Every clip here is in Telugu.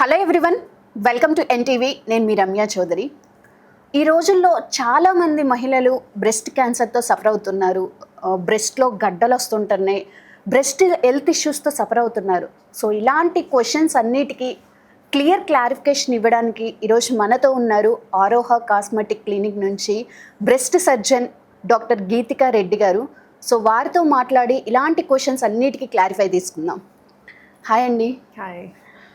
Hello everyone, welcome to NTV. నేను మీ రమ్య చౌదరి. ఈ రోజుల్లో చాలామంది మహిళలు బ్రెస్ట్ క్యాన్సర్తో సఫర్ అవుతున్నారు. బ్రెస్ట్లో గడ్డలు వస్తుంటున్నాయి, బ్రెస్ట్ హెల్త్ ఇష్యూస్తో సఫర్ అవుతున్నారు. సో ఇలాంటి క్వశ్చన్స్ అన్నిటికీ క్లారిఫికేషన్ ఇవ్వడానికి ఈరోజు మనతో ఉన్నారు ఆరోహ కాస్మెటిక్ క్లినిక్ నుంచి breast surgeon doctor Geetika Reddy గారు. సో వారితో మాట్లాడి ఇలాంటి క్వశ్చన్స్ అన్నిటికీ క్లారిఫై తీసుకుందాం. హాయ్ అండి. Hi.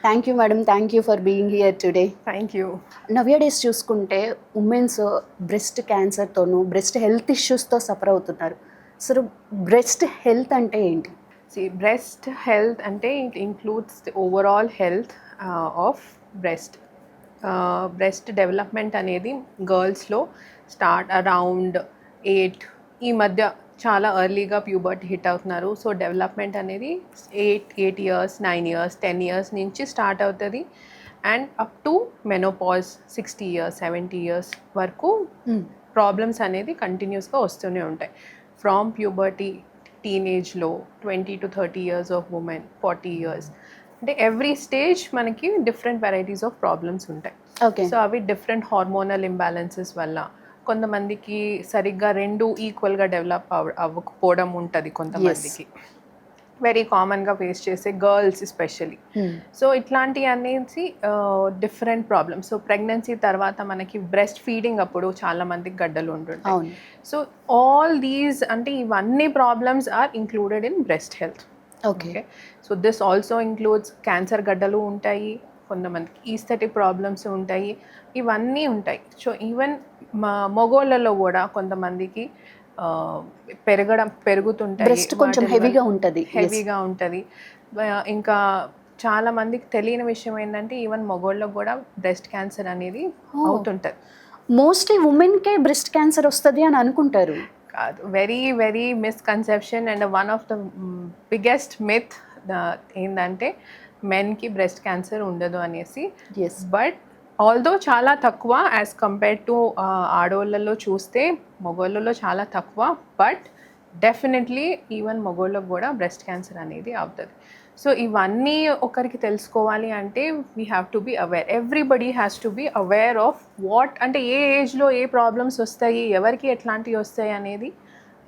Thank you madam, thank you for being here today. Thank you. Nowadays చూసుకుంటే ఉమెన్స్ బ్రెస్ట్ క్యాన్సర్తోనూ బ్రెస్ట్ హెల్త్ ఇష్యూస్తో సఫర్ అవుతున్నారు. సో బ్రెస్ట్ హెల్త్ అంటే ఏంటి? బ్రెస్ట్ హెల్త్ అంటే it includes the overall health of breast. Breast development అనేది గర్ల్స్లో స్టార్ట్ అరౌండ్ 8 ఈ మధ్య చాలా ఎర్లీగా ప్యూబర్టీ హిట్ అవుతున్నారు. సో డెవలప్మెంట్ అనేది 8 ఇయర్స్ 9 ఇయర్స్ 10 ఇయర్స్ నుంచి స్టార్ట్ అవుతుంది and up to menopause 60 years 70 years వరకు ప్రాబ్లమ్స్ అనేది కంటిన్యూస్గా వస్తూనే ఉంటాయి. ఫ్రమ్ ప్యూబర్టీ, టీనేజ్లో 20 to 30 years of women, 40 years, అంటే ఎవ్రీ స్టేజ్ మనకి డిఫరెంట్ వెరైటీస్ ఆఫ్ ప్రాబ్లమ్స్ ఉంటాయి. ఓకే. సో అవి డిఫరెంట్ హార్మోనల్ ఇంబ్యాలెన్సెస్ వల్ల, కొంతమందికి సరిగ్గా రెండు ఈక్వల్గా డెవలప్ అవ్వకపోవడం ఉంటుంది. కొంతమందికి వెరీ కామన్గా ఫేస్ చేసే గర్ల్స్ ఎస్పెషలీ. సో ఇట్లాంటివి అనేసి డిఫరెంట్ ప్రాబ్లమ్స్. సో ప్రెగ్నెన్సీ తర్వాత మనకి బ్రెస్ట్ ఫీడింగ్ అప్పుడు చాలా మందికి గడ్డలు ఉంటుంటాయి. సో ఆల్ దీస్ అంటే ఇవన్నీ problems are included in breast health. Okay. So this also includes cancer గడ్డలు ఉంటాయి, కొంతమందికి ఈస్థెటిక్ ప్రాబ్లమ్స్ ఉంటాయి, ఇవన్నీ ఉంటాయి. సో ఈవెన్ మగోళ్ళలో కూడా కొంతమందికి పెరుగుతుంటాయి, బ్రెస్ట్ కొంచెం హెవీగా ఉంటుంది. ఇంకా చాలా మందికి తెలియని విషయం ఏంటంటే ఈవెన్ మగోళ్ళకు కూడా బ్రెస్ట్ క్యాన్సర్ అనేది అవుతుంటుంది. మోస్ట్లీ ఉమెన్కే బ్రెస్ట్ క్యాన్సర్ వస్తుంది అని అనుకుంటారు. కాదు, very very misconception and one of the biggest myth ఏంటంటే మెన్కి బ్రెస్ట్ క్యాన్సర్ ఉండదు అనేసి. బట్ ఆల్దో చాలా తక్కువ యాజ్ కంపేర్ టు ఆడవాళ్ళలో చూస్తే మగవాళ్ళలో చాలా తక్కువ. బట్ డెఫినెట్లీ ఈవెన్ మగవాళ్ళకు కూడా బ్రెస్ట్ క్యాన్సర్ అనేది అవుతుంది. సో ఇవన్నీ ఒకరికి తెలుసుకోవాలి అంటే we have to be aware. Everybody has to be aware of what అంటే ఏ ఏజ్లో ఏ ప్రాబ్లమ్స్ వస్తాయి, ఎవరికి ఎట్లాంటివి వస్తాయి అనేది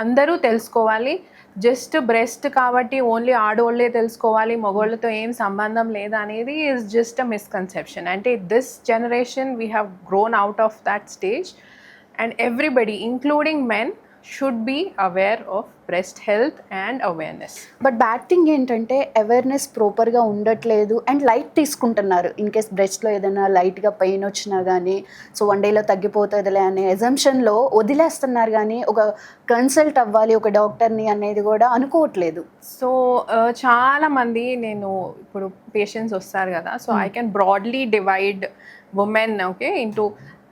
అందరూ తెలుసుకోవాలి. జస్ట్ బ్రెస్ట్ కాబట్టి ఓన్లీ ఆడవాళ్ళే తెలుసుకోవాలి, మగవాళ్ళతో ఏం సంబంధం లేదా అనేది ఈజ్ జస్ట్ అ మిస్కన్సెప్షన్. అంటే this generation we have grown out of that stage and everybody including men should be aware of breast health and awareness. But bad thing ఏంటంటే అవేర్నెస్ ప్రాపర్గా ఉండట్లేదు అండ్ లైట్ తీసుకుంటున్నారు. ఇన్ కేస్ బ్రెస్ట్లో ఏదైనా లైట్గా పెయిన్ వచ్చినా కానీ సో 1 డేలో తగ్గిపోతుందిలే అనే ఎజంప్షన్లో వదిలేస్తున్నారు, కానీ ఒక కన్సల్ట్ అవ్వాలి ఒక డాక్టర్ని అనేది కూడా అనుకోవట్లేదు. సో చాలామంది నేను ఇప్పుడు పేషెంట్స్ వస్తారు కదా, so I can broadly divide women okay into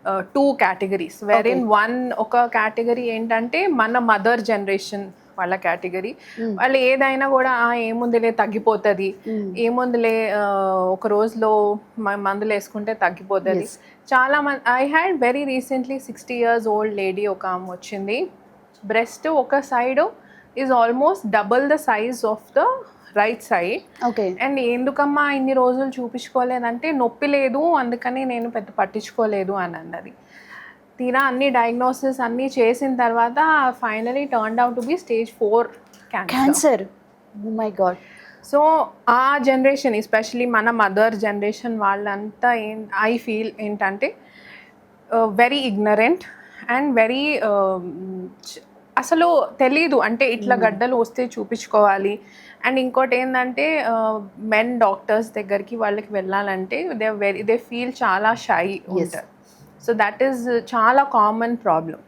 2 categories, wherein one ఒక కేటగిరీ ఏంటంటే మన మదర్ జనరేషన్ వాళ్ళ కేటగిరీ. వాళ్ళు ఏదైనా కూడా ఏముందిలే తగ్గిపోతుంది, ఏముందిలే ఒక రోజులో మందులు వేసుకుంటే తగ్గిపోతుంది. చాలా మంది I had very recently 60 years old lady ఒక ఆమె వచ్చింది. బ్రెస్ట్ ఒక side is almost double the size of the right side. Okay. And ఎందుకమ్మా ఇన్ని రోజులు చూపించుకోలేదంటే నొప్పి లేదు అందుకని నేను పెద్ద పట్టించుకోలేదు అని అన్నది. తీరా అన్ని డయాగ్నోసిస్ అన్నీ చేసిన తర్వాత finally turned out to be stage 4 cancer. Oh my God. So ఆ జనరేషన్ ఎస్పెషలీ మన మదర్ జనరేషన్ వాళ్ళంతా ఐ ఫీల్ ఏంటంటే వెరీ ఇగ్నరెంట్ అండ్ వెరీ అసలు తెలీదు అంటే ఇట్లా గడ్డలు వస్తే చూపించుకోవాలి. అండ్ ఇంకోటి ఏంటంటే మెన్ డాక్టర్స్ దగ్గరికి వాళ్ళకి వెళ్ళాలంటే దే ఫీల్ చాలా షై ఉంటారు. సో దట్ ఈస్ చాలా కామన్ ప్రాబ్లం.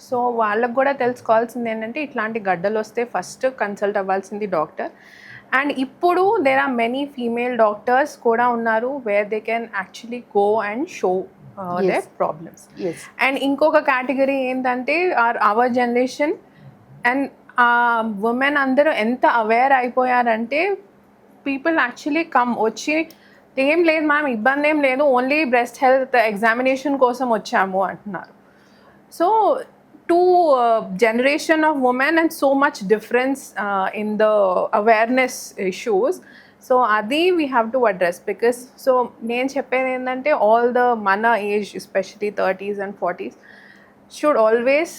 సో వాళ్ళకు కూడా తెలుసుకోవాల్సింది ఏంటంటే ఇట్లాంటి గడ్డలు వస్తే ఫస్ట్ కన్సల్ట్ అవ్వాల్సింది డాక్టర్. అండ్ ఇప్పుడు there are many female doctors కూడా ఉన్నారు where they can actually go and show their problems. And ఇంకొక కేటగిరీ ఏంటంటే అవర్ జనరేషన్ అండ్ ఉమెన్ అందరూ ఎంత అవేర్ అయిపోయారంటే పీపుల్ యాక్చువల్లీ వచ్చి ఏం లేదు మ్యామ్, ఇబ్బంది ఏం లేదు, ఓన్లీ బ్రెస్ట్ హెల్త్ ఎగ్జామినేషన్ కోసం వచ్చాము అంటున్నారు. So generation of women and so much difference in the awareness issues. So అది we have to address because so నేను చెప్పేది ఏంటంటే ఆల్ ద మన age especially 30s and 40s should always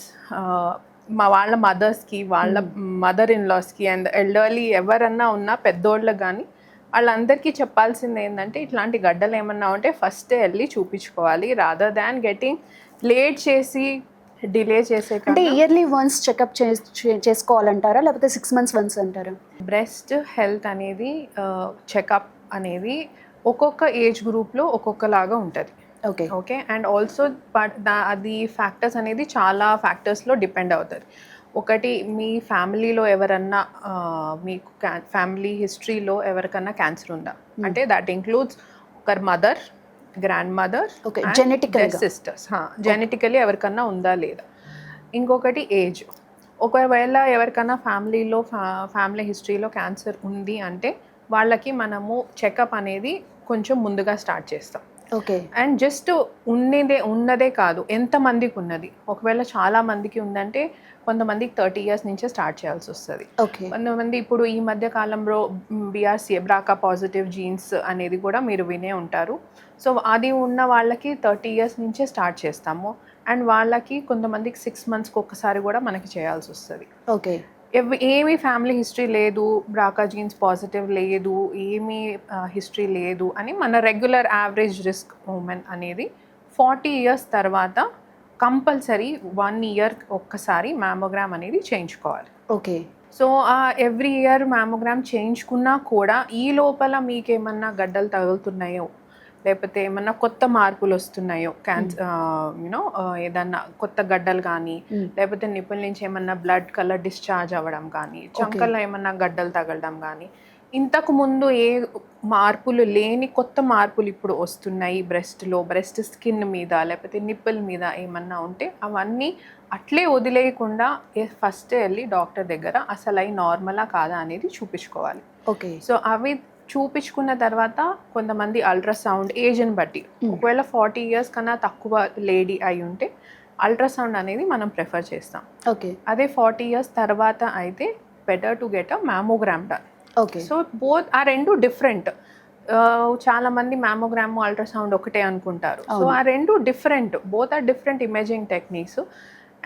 వాళ్ళ మదర్స్కి వాళ్ళ మదర్ ఇన్ లాస్కి అండ్ ఎల్డర్లీ ఎవరన్నా ఉన్నా పెద్దోళ్ళకి కానీ వాళ్ళందరికీ చెప్పాల్సింది ఏంటంటే ఇట్లాంటి గడ్డలు ఏమన్నా ఉంటే ఫస్ట్ వెళ్ళి చూపించుకోవాలి రాదర్ దాన్ గెటింగ్ లేట్ చేసి డిలే చేసే అంటే ఇయర్లీ వన్స్ చెకప్ చేసుకోవాలంటారా లేకపోతే 6 months వన్స్ అంటారా? బ్రెస్ట్ హెల్త్ అనేది చెకప్ అనేది ఒక్కొక్క ఏజ్ గ్రూప్లో ఒక్కొక్కలాగా ఉంటుంది. ఓకే ఓకే అండ్ ఆల్సో అది ఫ్యాక్టర్స్ అనేది చాలా ఫ్యాక్టర్స్లో డిపెండ్ అవుతుంది. ఒకటి మీ ఫ్యామిలీలో ఎవరన్నా మీకు ఫ్యామిలీ హిస్టరీలో ఎవరికన్నా క్యాన్సర్ ఉందా అంటే దట్ ఇంక్లూడ్స్ ఒకరి mother, grand mother, sisters genetically ఎవరికన్నా ఉందా లేదా. ఇంకొకటి ఏజ్, ఒకవేళ ఎవరికన్నా ఫ్యామిలీ హిస్టరీలో క్యాన్సర్ ఉంది అంటే వాళ్ళకి మనము చెకప్ అనేది కొంచెం ముందుగా స్టార్ట్ చేస్తాం. ఓకే అండ్ జస్ట్ ఉన్నదే కాదు ఎంతమందికి ఉన్నది. ఒకవేళ చాలా మందికి ఉందంటే కొంతమందికి 30 years నుంచే స్టార్ట్ చేయాల్సి వస్తుంది. కొంతమంది ఇప్పుడు ఈ మధ్య కాలంలో బ్రాకా పాజిటివ్ జీన్స్ అనేది కూడా మీరు వినే ఉంటారు. సో అది ఉన్న వాళ్ళకి 30 years నుంచే స్టార్ట్ చేస్తాము. అండ్ వాళ్ళకి కొంతమందికి 6 monthsకి ఒక్కసారి కూడా మనకి చేయాల్సి వస్తుంది. ఓకే ఏమీ ఫ్యామిలీ హిస్టరీ లేదు, బ్రాకా జీన్స్ పాజిటివ్ లేదు, ఏమీ హిస్టరీ లేదు అని మన రెగ్యులర్ యావరేజ్ రిస్క్ ఉమెన్ అనేది 40 years తర్వాత కంపల్సరీ 1 year ఒక్కసారి మ్యామోగ్రామ్ అనేది చేయించుకోవాలి. Okay so every year mammogram చేయించుకున్నా కూడా ఈ లోపల మీకేమన్నా గడ్డలు తగులుతున్నాయో లేకపోతే ఏమన్నా కొత్త మార్పులు వస్తున్నాయో యూనో ఏదన్నా కొత్త గడ్డలు కానీ లేకపోతే నిప్పుల నుంచి ఏమన్నా బ్లడ్ కలర్ డిశ్చార్జ్ అవ్వడం కానీ చంకల్లో ఏమన్నా గడ్డలు తగలడం కానీ ఇంతకు ముందు ఏ మార్పులు లేని కొత్త మార్పులు ఇప్పుడు వస్తున్నాయి బ్రెస్ట్ స్కిన్ మీద లేకపోతే నిప్పుల మీద ఏమన్నా ఉంటే అవన్నీ అట్లే వదిలేయకుండా ఫస్ట్ వెళ్ళి డాక్టర్ దగ్గర అసలు అవి నార్మలా కాదా అనేది చూపించుకోవాలి. ఓకే సో అవి చూపించుకున్న తర్వాత కొంతమంది అల్ట్రాసౌండ్ ఏజ్ని బట్టి ఒకవేళ 40 years కన్నా తక్కువ లేడీ అయి ఉంటే అల్ట్రాసౌండ్ అనేది మనం ప్రిఫర్ చేస్తాం. ఓకే అదే 40 years తర్వాత అయితే better to get a mammogram done. Okay so both ఆ రెండు డిఫరెంట్. చాలా మంది మ్యామోగ్రామ్ అల్ట్రాసౌండ్ ఒకటే అనుకుంటారు. సో ఆ రెండు different, both are different imaging techniques.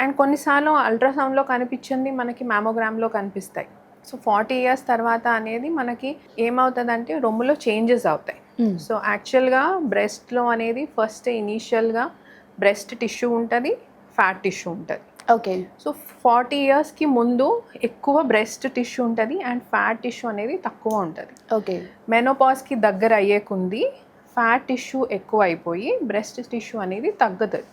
And కొన్నిసార్లు అల్ట్రాసౌండ్లో కనిపించింది మనకి మ్యామోగ్రామ్లో కనిపిస్తాయి. సో 40 years తర్వాత అనేది మనకి ఏమవుతుందంటే రొమ్ములో చేంజెస్ అవుతాయి. సో యాక్చువల్గా బ్రెస్ట్లో అనేది ఫస్ట్ ఇనీషియల్గా బ్రెస్ట్ టిష్యూ ఉంటుంది, ఫ్యాట్ టిష్యూ ఉంటుంది. ఓకే సో 40 yearsకి ముందు ఎక్కువ బ్రెస్ట్ టిష్యూ ఉంటుంది అండ్ ఫ్యాట్ టిష్యూ అనేది తక్కువ ఉంటుంది. ఓకే మెనోపాజ్కి దగ్గర అయ్యే కొంది ఫ్యాట్ టిష్యూ ఎక్కువ అయిపోయి బ్రెస్ట్ టిష్యూ అనేది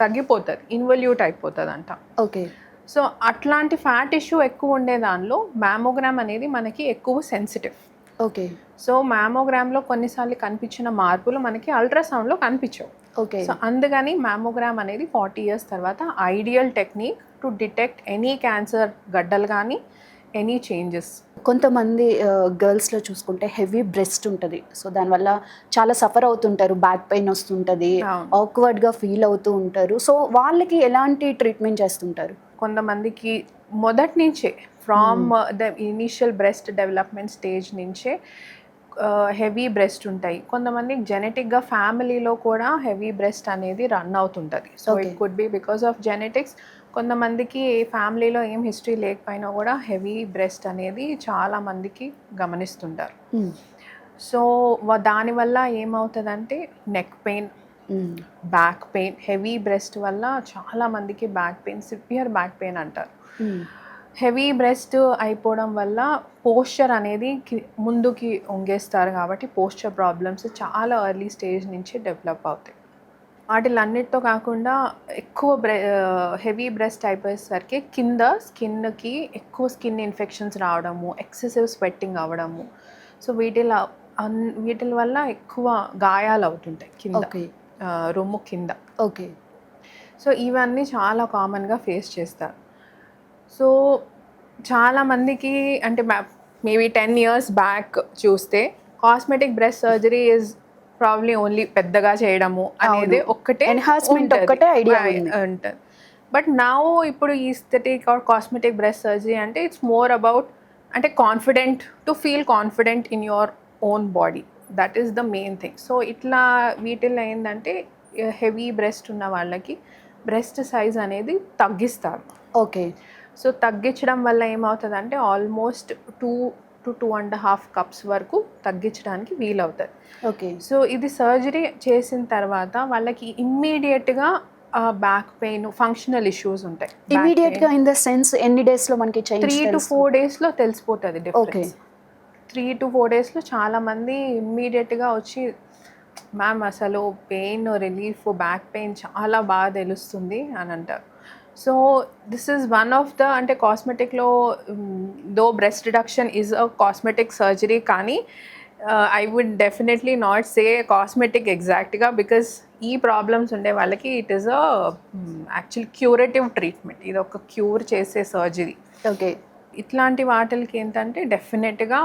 తగ్గిపోతుంది, ఇన్వల్యూట్ అయిపోతుంది అంట. ఓకే సో అట్లాంటి ఫ్యాట్ ఇష్యూ ఎక్కువ ఉండే దానిలో మ్యామోగ్రామ్ అనేది మనకి ఎక్కువ సెన్సిటివ్. ఓకే సో మ్యామోగ్రామ్లో కొన్నిసార్లు కనిపించిన మార్పులు మనకి అల్ట్రాసౌండ్లో కనిపించవు. ఓకే సో అందుకని మ్యామోగ్రామ్ అనేది 40 years తర్వాత ideal technique to detect any cancer గడ్డలు కానీ ఎనీ చేంజెస్. కొంతమంది గర్ల్స్లో చూసుకుంటే హెవీ బ్రెస్ట్ ఉంటుంది. సో దానివల్ల చాలా సఫర్ అవుతుంటారు, బ్యాక్ పెయిన్ వస్తుంటుంది, ఆక్వర్డ్గా ఫీల్ అవుతూ ఉంటారు. సో వాళ్ళకి ఎలాంటి ట్రీట్మెంట్ చేస్తుంటారు? కొంతమందికి మొదటి నుంచే from the initial breast development stage నుంచే హెవీ బ్రెస్ట్ ఉంటాయి. కొంతమందికి జెనెటిక్గా ఫ్యామిలీలో కూడా హెవీ బ్రెస్ట్ అనేది రన్ అవుతుంటుంది. So it could be because of genetics. కొంతమందికి ఫ్యామిలీలో ఏం హిస్టరీ లేకపోయినా కూడా హెవీ బ్రెస్ట్ అనేది చాలా మందికి గమనిస్తుంటారు. సో దానివల్ల ఏమవుతుందంటే neck pain, back pain, heavy breast వల్ల చాలా మందికి back pain, severe back pain అంటారు. హెవీ బ్రెస్ట్ అయిపోవడం వల్ల పోస్చర్ అనేది ముందుకి వంగేస్తారు కాబట్టి పోస్చర్ ప్రాబ్లమ్స్ చాలా ఎర్లీ స్టేజ్ నుంచి డెవలప్ అవుతాయి. వాటిలన్నిటితో కాకుండా ఎక్కువ హెవీ బ్రెస్ట్ అయిపోయేసరికి కింద స్కిన్కి ఎక్కువ స్కిన్ ఇన్ఫెక్షన్స్ రావడము, ఎక్సెసివ్ స్వెట్టింగ్ అవ్వడము. సో వీటి వల్ల ఎక్కువ గాయాలు అవుతుంటాయి కింద, రొమ్ము కింద. ఓకే సో ఇవన్నీ చాలా కామన్గా ఫేస్ చేస్తారు. సో చాలామందికి అంటే మేబీ 10 years బ్యాక్ చూస్తే cosmetic breast surgery is probably only పెద్దగా చేయడము అనేది ఒక్కటే ఎన్హాన్స్మెంట్ ఒక్కటే ఐడియా ఉంటుంది. బట్ నౌ ఇప్పుడు aesthetic or cosmetic breast surgery అంటే ఇట్స్ మోర్ అబౌట్ అంటే confident to feel confident in your own body. That is the main thing. So ఇట్లా వీటిల్లో ఏంటంటే హెవీ బ్రెస్ట్ ఉన్న వాళ్ళకి బ్రెస్ట్ సైజ్ అనేది తగ్గిస్తారు. ఓకే. సో తగ్గించడం వల్ల ఏమవుతుందంటే ఆల్మోస్ట్ 2 to 2.5 కప్స్ వరకు తగ్గించడానికి వీలవుతుంది. ఓకే. సో ఇది సర్జరీ చేసిన తర్వాత వాళ్ళకి ఇమ్మీడియట్గా బ్యాక్ పెయిన్, ఫంక్షనల్ ఇష్యూస్ ఉంటాయి. ఇమీడియట్గా ఇన్ ద సెన్స్ ఎన్ని డేస్లో మనకి చేంజ్? 3 to 4 డేస్లో తెలిసిపోతుంది డిఫరెన్స్. 3 to 4 డేస్లో చాలామంది ఇమ్మీడియట్గా వచ్చి మ్యామ్ అసలు పెయిన్ రిలీఫ్, బ్యాక్ పెయిన్ చాలా బాగా తెలుస్తుంది అని అంటారు. So this is one of the, అంటే కాస్మెటిక్లో though breast reduction is a cosmetic surgery, కానీ I would definitely not say cosmetic ఎగ్జాక్ట్గా, బికాస్ ఈ ప్రాబ్లమ్స్ ఉండే వాళ్ళకి it is a actual curative treatment. ఇది ఒక క్యూర్ చేసే సర్జరీ. ఓకే. ఇట్లాంటి వాటికి ఏంటంటే డెఫినెట్గా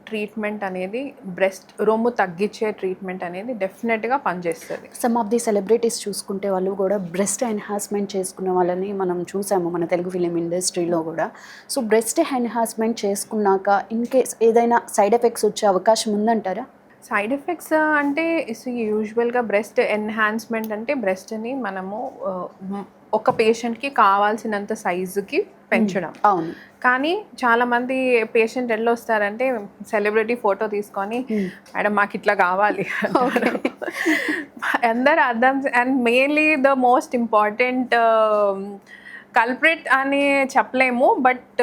ట్రీట్మెంట్ అనేది బ్రెస్ట్ రొమ్ము తగ్గించే ట్రీట్మెంట్ అనేది డెఫినెట్గా పనిచేస్తుంది. సమ్ ఆఫ్ ది సెలబ్రిటీస్ చూసుకుంటే వాళ్ళు కూడా బ్రెస్ట్ ఎన్హాన్స్మెంట్ చేసుకున్న వాళ్ళని మనం చూసాము మన తెలుగు ఫిలిం ఇండస్ట్రీలో కూడా. సో బ్రెస్ట్ ఎన్హాన్స్మెంట్ చేసుకున్నాక ఇన్ కేస్ ఏదైనా సైడ్ ఎఫెక్ట్స్ వచ్చే అవకాశం ఉందంటారా? సైడ్ ఎఫెక్ట్స్ అంటే యూజువల్గా బ్రెస్ట్ ఎన్హాన్స్మెంట్ అంటే బ్రెస్ట్ని మనము ఒక పేషెంట్కి కావాల్సినంత సైజుకి పెంచడం. అవును. కానీ చాలామంది పేషెంట్ ఎట్లా వస్తారంటే సెలబ్రిటీ ఫోటో తీసుకొని మేడం మాకు ఇట్లా కావాలి అందరు అర్థం. And mainly the most important culprit అని చెప్పలేము, but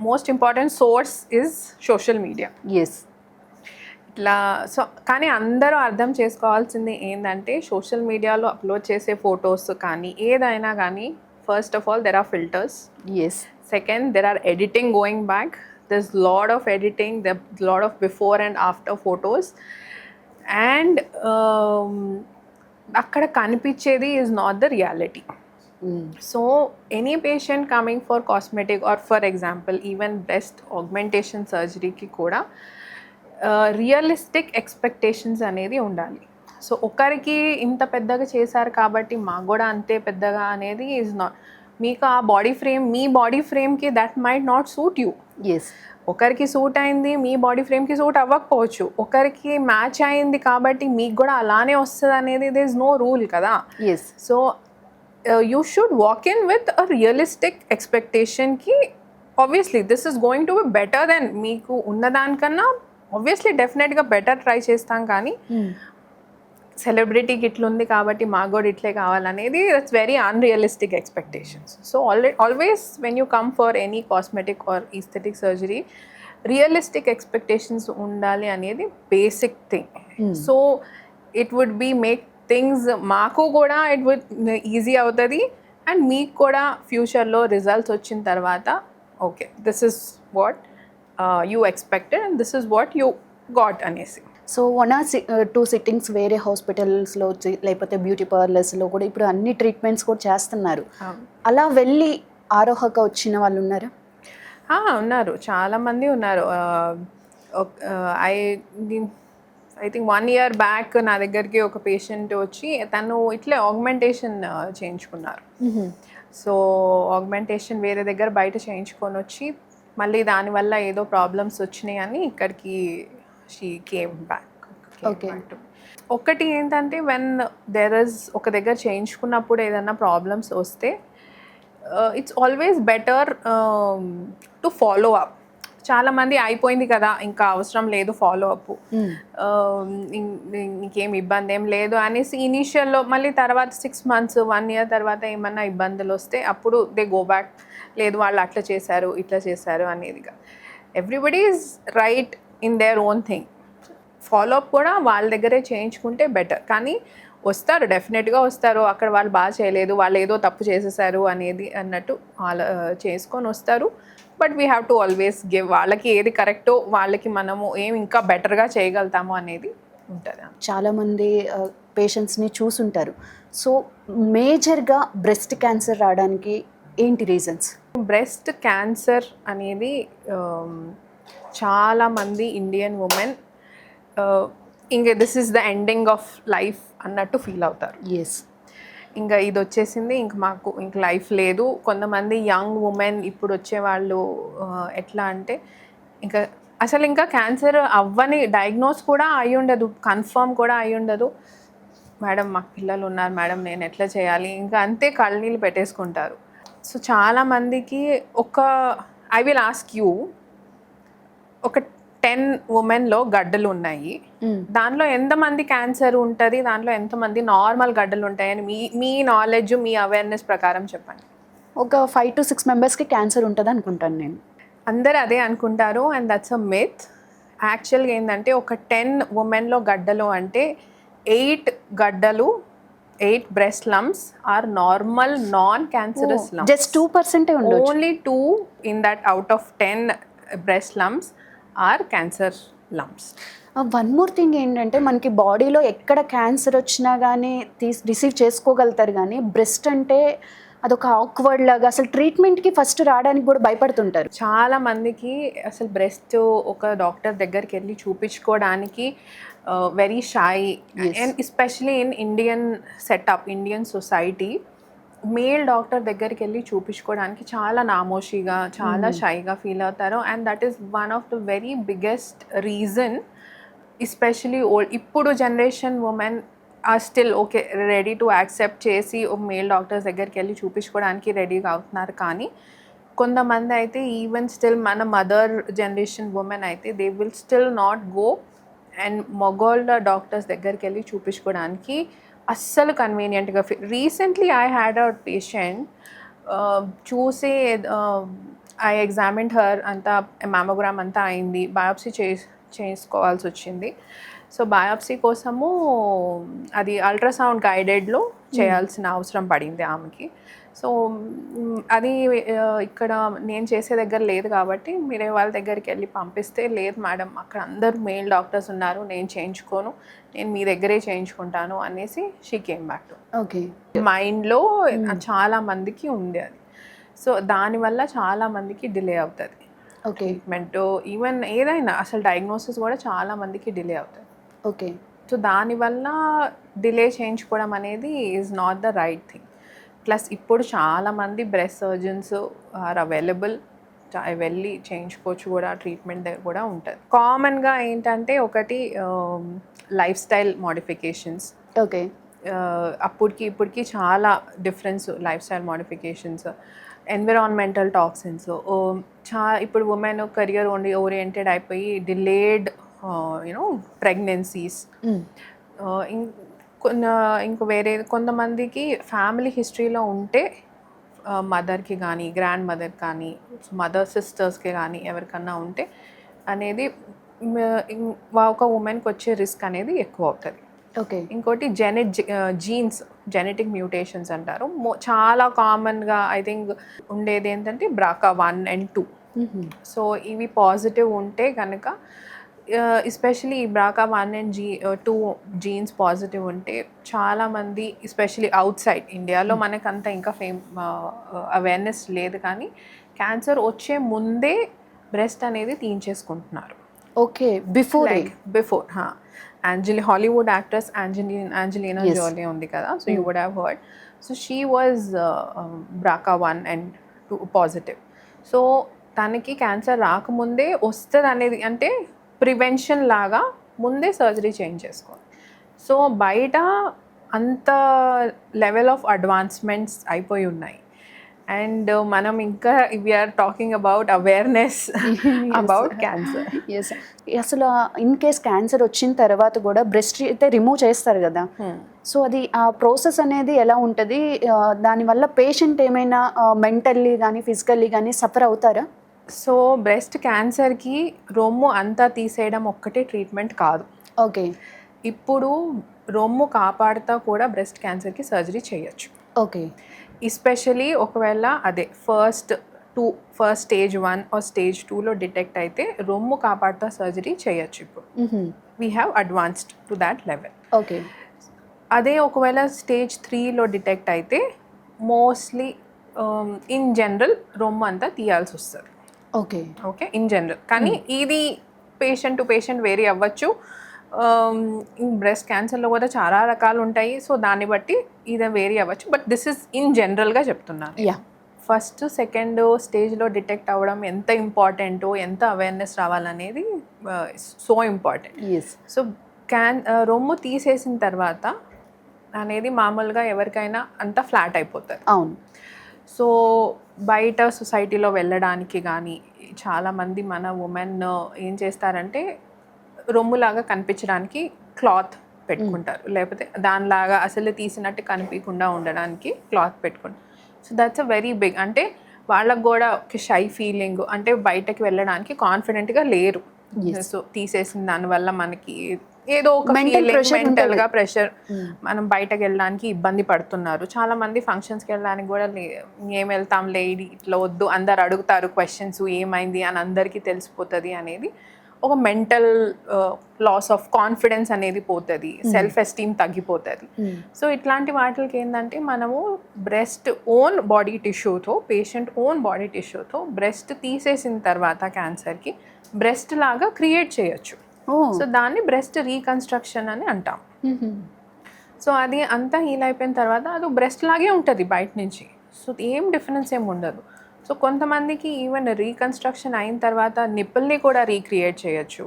most important source is social media. Yes. ఇట్లా సో కానీ అందరూ అర్థం చేసుకోవాల్సింది ఏంటంటే సోషల్ మీడియాలో అప్లోడ్ చేసే ఫొటోస్ కానీ ఏదైనా కానీ, first of all there are filters. Yes. Second, there are editing going back. There's lot of editing, there's lot of before and after photos. And akkada kanipichedi is not the reality. So any patient coming for cosmetic or for example even breast augmentation surgery ki kuda realistic expectations అనేది ఉండాలి. సో ఒకరికి ఇంత పెద్దగా చేశారు కాబట్టి మాకు కూడా అంతే పెద్దగా అనేది ఈజ్ నాట్. మీకు ఆ బాడీ ఫ్రేమ్, మీ బాడీ ఫ్రేమ్కి that might not suit you. Yes. ఒకరికి సూట్ అయింది మీ బాడీ ఫ్రేమ్కి సూట్ అవ్వకపోవచ్చు. ఒకరికి మ్యాచ్ అయింది కాబట్టి మీకు కూడా అలానే వస్తుంది అనేది దిర్ ఇస్ నో రూల్ కదా. Yes. So you should walk in with a realistic ఎక్స్పెక్టేషన్కి. Obviously this is going to be better then, మీకు ఉన్నదానికన్నా ఆబ్వియస్లీ డెఫినెట్గా బెటర్ ట్రై చేస్తాం, కానీ సెలబ్రిటీకి ఇట్లుంది కాబట్టి మాకు కూడా ఇట్లే కావాలనేది that's very unrealistic expectations. So always when you come for any cosmetic or aesthetic surgery realistic expectations ఉండాలి అనేది basic thing. So it would be make things, మాకు కూడా ఇట్ వుడ్ ఈజీ అవుతుంది అండ్ మీకు కూడా ఫ్యూచర్లో రిజల్ట్స్ వచ్చిన తర్వాత okay this is what you expected and this is what you got అనేసి. సో 1 or 2 సిట్టింగ్స్ వేరే హాస్పిటల్స్లో లేకపోతే బ్యూటీ పార్లర్స్లో కూడా ఇప్పుడు అన్ని ట్రీట్మెంట్స్ కూడా చేస్తున్నారు. అలా వెళ్ళి ఆరోహక వచ్చిన వాళ్ళు ఉన్నారా? ఉన్నారు, చాలామంది ఉన్నారు. ఐ థింక్ 1 year బ్యాక్ నా దగ్గరికి ఒక పేషెంట్ వచ్చి తను ఇట్లే ఆగ్మెంటేషన్ చేయించుకున్నారు. సో ఆగ్మెంటేషన్ వేరే దగ్గర బయట చేయించుకొని వచ్చి మళ్ళీ దానివల్ల ఏదో ప్రాబ్లమ్స్ వచ్చినాయి అని ఇక్కడికి షీ కేమ్ బ్యాక్. ఓకే. ఒకటి ఏంటంటే వెన్ దెర్ ఇస్ ఒక దగ్గర చేయించుకున్నప్పుడు ఏదైనా ప్రాబ్లమ్స్ వస్తే it's always better to follow up. చాలామంది అయిపోయింది కదా ఇంకా అవసరం లేదు ఫాలో అప్, ఇంకేం ఇబ్బంది ఏం లేదు అనేసి ఇనీషియల్లో, మళ్ళీ తర్వాత 6 months 1 year తర్వాత ఏమన్నా ఇబ్బందులు వస్తే అప్పుడు దే గో బ్యాక్. లేదు వాళ్ళు అట్లా చేశారు ఇట్లా చేశారు అనేదిగా. Everybody is right in their own thing. Follow up కూడా వాళ్ళ దగ్గరే చేయించుకుంటే బెటర్. కానీ వస్తారు, డెఫినెట్గా వస్తారు. అక్కడ వాళ్ళు బాగా చేయలేదు, వాళ్ళు ఏదో తప్పు చేసేసారు అనేది అన్నట్టు వాళ్ళు చేసుకొని వస్తారు. But we have to always give, వాళ్ళకి ఏది కరెక్టో వాళ్ళకి మనము ఏం ఇంకా బెటర్గా చేయగలుగుతాము అనేది ఉంటుంది. చాలామంది పేషెంట్స్ని చూసుంటారు. సో మేజర్గా బ్రెస్ట్ క్యాన్సర్ రావడానికి ఏంటి రీజన్స్? బ్రెస్ట్ క్యాన్సర్ అనేది చాలామంది ఇండియన్ ఉమెన్ ఇంకా this is the ending of life అన్నట్టు ఫీల్ అవుతారు. ఎస్. ఇంకా ఇది వచ్చేసింది, ఇంక మాకు ఇంక లైఫ్ లేదు. కొంతమంది యంగ్ ఉమెన్ ఇప్పుడు వచ్చేవాళ్ళు ఎట్లా అంటే ఇంకా అసలు ఇంకా క్యాన్సర్ అవ్వని డయాగ్నోస్ కూడా అయి ఉండదు, కన్ఫర్మ్ కూడా అయి ఉండదు. మేడం మాకు పిల్లలు ఉన్నారు మేడం, నేను ఎట్లా చేయాలి, ఇంకా అంతే కళ్ళనీళ్ళు పెట్టేసుకుంటారు. సో చాలామందికి ఐ విల్ ఆస్క్ యూ, ఒక 10 ఉమెన్లో గడ్డలు ఉన్నాయి, దాంట్లో ఎంతమంది క్యాన్సర్ ఉంటుంది, దాంట్లో ఎంతమంది నార్మల్ గడ్డలు ఉంటాయని మీ నాలెడ్జ్, మీ అవేర్నెస్ ప్రకారం చెప్పండి. ఒక 5 to 6 మెంబర్స్కి క్యాన్సర్ ఉంటుంది అనుకుంటాను నేను. అందరు అదే అనుకుంటారు, అండ్ దట్స్ అ మిత్. యాక్చువల్గా ఏంటంటే ఒక 10 ఉమెన్లో గడ్డలు అంటే 8 గడ్డలు, 8 breast lumps are normal non cancerous lumps. Just 2% ఉండొచ్చు. Only 2 in that out of 10 breast lumps are cancer lumps. One more thing ఏంటంటే మనకి బాడీలో ఎక్కడ క్యాన్సర్ వచ్చినా కానీ రిసీవ్ చేసుకోగలుగుతారు, కానీ బ్రెస్ట్ అంటే అదొక ఆక్వర్డ్ లాగా, అసలు ట్రీట్మెంట్కి ఫస్ట్ రావడానికి కూడా భయపడుతుంటారు. చాలా మందికి అసలు బ్రెస్ట్ ఒక డాక్టర్ దగ్గరికి వెళ్ళి చూపించుకోవడానికి very shy, and especially in Indian setup, Indian society, male doctor దగ్గరికి వెళ్ళి చూపించుకోవడానికి చాలా నామోషిగా, చాలా షైగా ఫీల్ అవుతారు. And that is one of the very biggest reason. Especially ఇప్పుడు generation women are still okay, ready to accept చేసి మేల్ డాక్టర్స్ దగ్గరికి వెళ్ళి చూపించుకోవడానికి రెడీగా అవుతున్నారు. కానీ కొంతమంది అయితే ఈవెన్ స్టిల్ మన మదర్ జనరేషన్ ఉమెన్ అయితే they will still not go and మగోళ్ళ డాక్టర్స్ దగ్గరికి వెళ్ళి చూపించుకోవడానికి అస్సలు కన్వీనియంట్గా recently I had a patient, చూసి ఐ ఎగ్జామిన్డ్ హర్, అంతా మ్యామోగ్రామ్ అంతా అయింది, బయాప్సీ చేసుకోవాల్సి వచ్చింది. సో బయాప్సీ కోసము అది అల్ట్రాసౌండ్ గైడెడ్లో చేయాల్సిన అవసరం పడింది ఆమెకి. సో అది ఇక్కడ నేను చేసే దగ్గర లేదు కాబట్టి మీరే వాళ్ళ దగ్గరికి వెళ్ళి పంపిస్తే, లేదు మేడం అక్కడ అందరు మేల్ డాక్టర్స్ ఉన్నారు, నేను చేయించుకోను, నేను మీ దగ్గరే చేయించుకుంటాను అనేసి she came back to. Okay, మైండ్లో చాలా మందికి ఉంది అది. సో దానివల్ల చాలా మందికి డిలే అవుతుంది ఓకే, ట్రీట్మెంట్, ఈవెన్ ఏదైనా అసలు డయాగ్నోసిస్ కూడా చాలా మందికి డిలే అవుతుంది. ఓకే. సో దానివల్ల డిలే చేయించుకోవడం అనేది is not the right thing. Plus ఇప్పుడు చాలామంది బ్రెస్ట్ సర్జన్స్ ఆర్ అవైలబుల్, వెళ్ళి చేయించుకోవచ్చు కూడా, ట్రీట్మెంట్ కూడా ఉంటుంది. కామన్గా ఏంటంటే ఒకటి లైఫ్ స్టైల్ మోడిఫికేషన్స్. ఓకే, అప్పటికి ఇప్పటికి చాలా difference life style modifications, environmental toxins. ఇప్పుడు ఉమెన్ కెరియర్ ఓరియంటెడ్ అయిపోయి డిలేడ్ యూనో ప్రెగ్నెన్సీస్. ఇంకో వేరే కొంతమందికి ఫ్యామిలీ హిస్టరీలో ఉంటే మదర్కి కానీ, గ్రాండ్ మదర్ కానీ, మదర్ సిస్టర్స్కి కానీ ఎవరికన్నా ఉంటే అనేది ఒక ఉమెన్కి వచ్చే రిస్క్ అనేది ఎక్కువ అవుతుంది. ఓకే. ఇంకోటి జీన్స్, జెనెటిక్ మ్యూటేషన్స్ అంటారు. చాలా కామన్గా ఐ థింక్ ఉండేది ఏంటంటే BRCA1 and 2. సో ఇవి పాజిటివ్ ఉంటే కనుక, ఎస్పెషలీ ఈ BRCA1 and 2 జీన్స్ పాజిటివ్ ఉంటే చాలామంది, ఎస్పెషలీ అవుట్ సైడ్ ఇండియాలో మనకంతా ఇంకా అవేర్నెస్ లేదు, కానీ క్యాన్సర్ వచ్చే ముందే బ్రెస్ట్ అనేది తీయించేసుకుంటున్నారు. Okay, before Hollywood actress Angelina Jolie ఉంది కదా, so you would have heard. So she was BRCA1 and 2 positive. So తనకి క్యాన్సర్ రాకముందే వస్తుంది అనేది, అంటే ప్రివెన్షన్ లాగా ముందే సర్జరీ చేయించేసుకోవాలి. సో బయట అంత లెవెల్ ఆఫ్ అడ్వాన్స్మెంట్స్ అయిపోయి ఉన్నాయి. అండ్ మనం ఇంకా we're talking about awareness about cancer. Yes, అసలు ఇన్ కేస్ క్యాన్సర్ వచ్చిన తర్వాత కూడా బ్రెస్ట్ అయితే రిమూవ్ చేస్తారు కదా, సో అది ఆ ప్రాసెస్ అనేది ఎలా ఉంటుంది, దానివల్ల పేషెంట్ ఏమైనా మెంటల్లీ కానీ ఫిజికల్లీ కానీ సఫర్ అవుతారా? సో బ్రెస్ట్ క్యాన్సర్కి రొమ్ము అంతా తీసేయడం ఒక్కటే ట్రీట్మెంట్ కాదు. ఓకే. ఇప్పుడు రొమ్ము కాపాడుతా కూడా బ్రెస్ట్ క్యాన్సర్కి సర్జరీ చేయొచ్చు. ఓకే. ఎస్పెషలీ ఒకవేళ అదే ఫస్ట్ స్టేజ్ 1 ఆర్ స్టేజ్ 2లో డిటెక్ట్ అయితే రొమ్ము కాపాడుతా సర్జరీ చేయొచ్చు. ఇప్పుడు we have advanced to that level. Okay. అదే ఒకవేళ స్టేజ్ 3లో డిటెక్ట్ అయితే మోస్ట్లీ ఇన్ జనరల్ రొమ్ము అంతా తీయాల్సి వస్తుంది. ఓకే. Okay, in general. కానీ ఇది పేషెంట్ టు పేషెంట్ వేరీ అవ్వచ్చు. బ్రెస్ట్ క్యాన్సర్లో కూడా చాలా రకాలు ఉంటాయి, సో దాన్ని బట్టి ఇది వేరీ అవ్వచ్చు. బట్ దిస్ ఇస్ ఇన్ జనరల్గా చెప్తున్నాను. యా, ఫస్ట్ సెకండ్ స్టేజ్లో డిటెక్ట్ అవ్వడం ఎంత ఇంపార్టెంటో, ఎంత అవేర్నెస్ రావాలనేది సో ఇంపార్టెంట్. ఎస్. సో రొమ్ము తీసేసిన తర్వాత అనేది మామూలుగా ఎవరికైనా అంతా ఫ్లాట్ అయిపోతుంది. అవును. సో బయట సొసైటీలో వెళ్ళడానికి కానీ చాలామంది మన ఉమెన్ ఏం చేస్తారంటే రొమ్ములాగా కనిపించడానికి క్లాత్ పెట్టుకుంటారు, లేకపోతే దానిలాగా అసలు తీసినట్టు కనిపించకుండా ఉండడానికి క్లాత్ పెట్టుకుంటారు. So that's a very big, అంటే వాళ్ళకు కూడా ఒక షై ఫీలింగ్, అంటే బయటకి వెళ్ళడానికి కాన్ఫిడెంట్గా లేరు. సో తీసేసిన దానివల్ల మనకి ఏదో ఒక మెంటల్గా ప్రెషర్, మనం బయటకు వెళ్ళడానికి ఇబ్బంది పడుతున్నారు. చాలా మంది ఫంక్షన్స్కి వెళ్ళడానికి కూడా ఏం వెళ్తాం లేడీ ఇట్లా వద్దు, అందరు అడుగుతారు క్వశ్చన్స్, ఏమైంది అని అందరికీ తెలిసిపోతుంది అనేది ఒక మెంటల్ లాస్ ఆఫ్ కాన్ఫిడెన్స్ అనేది పోతుంది, సెల్ఫ్ ఎస్టీమ్ తగ్గిపోతుంది. సో ఇట్లాంటి వాటికి ఏంటంటే మనము బ్రెస్ట్ ఓన్ బాడీ టిష్యూతో, పేషెంట్ ఓన్ బాడీ టిష్యూతో బ్రెస్ట్ తీసేసిన తర్వాత క్యాన్సర్కి బ్రెస్ట్ లాగా క్రియేట్ చేయొచ్చు. సో దాన్ని బ్రెస్ట్ రీకన్స్ట్రక్షన్ అని అంటాం. సో అది అంతా హీల్ అయిపోయిన తర్వాత అది బ్రెస్ట్ లాగే ఉంటుంది బయట నుంచి. సో ఏం డిఫరెన్స్ ఏమి ఉండదు. సో కొంతమందికి ఈవెన్ రీకన్స్ట్రక్షన్ అయిన తర్వాత నిప్పుల్ని కూడా రీక్రియేట్ చేయొచ్చు.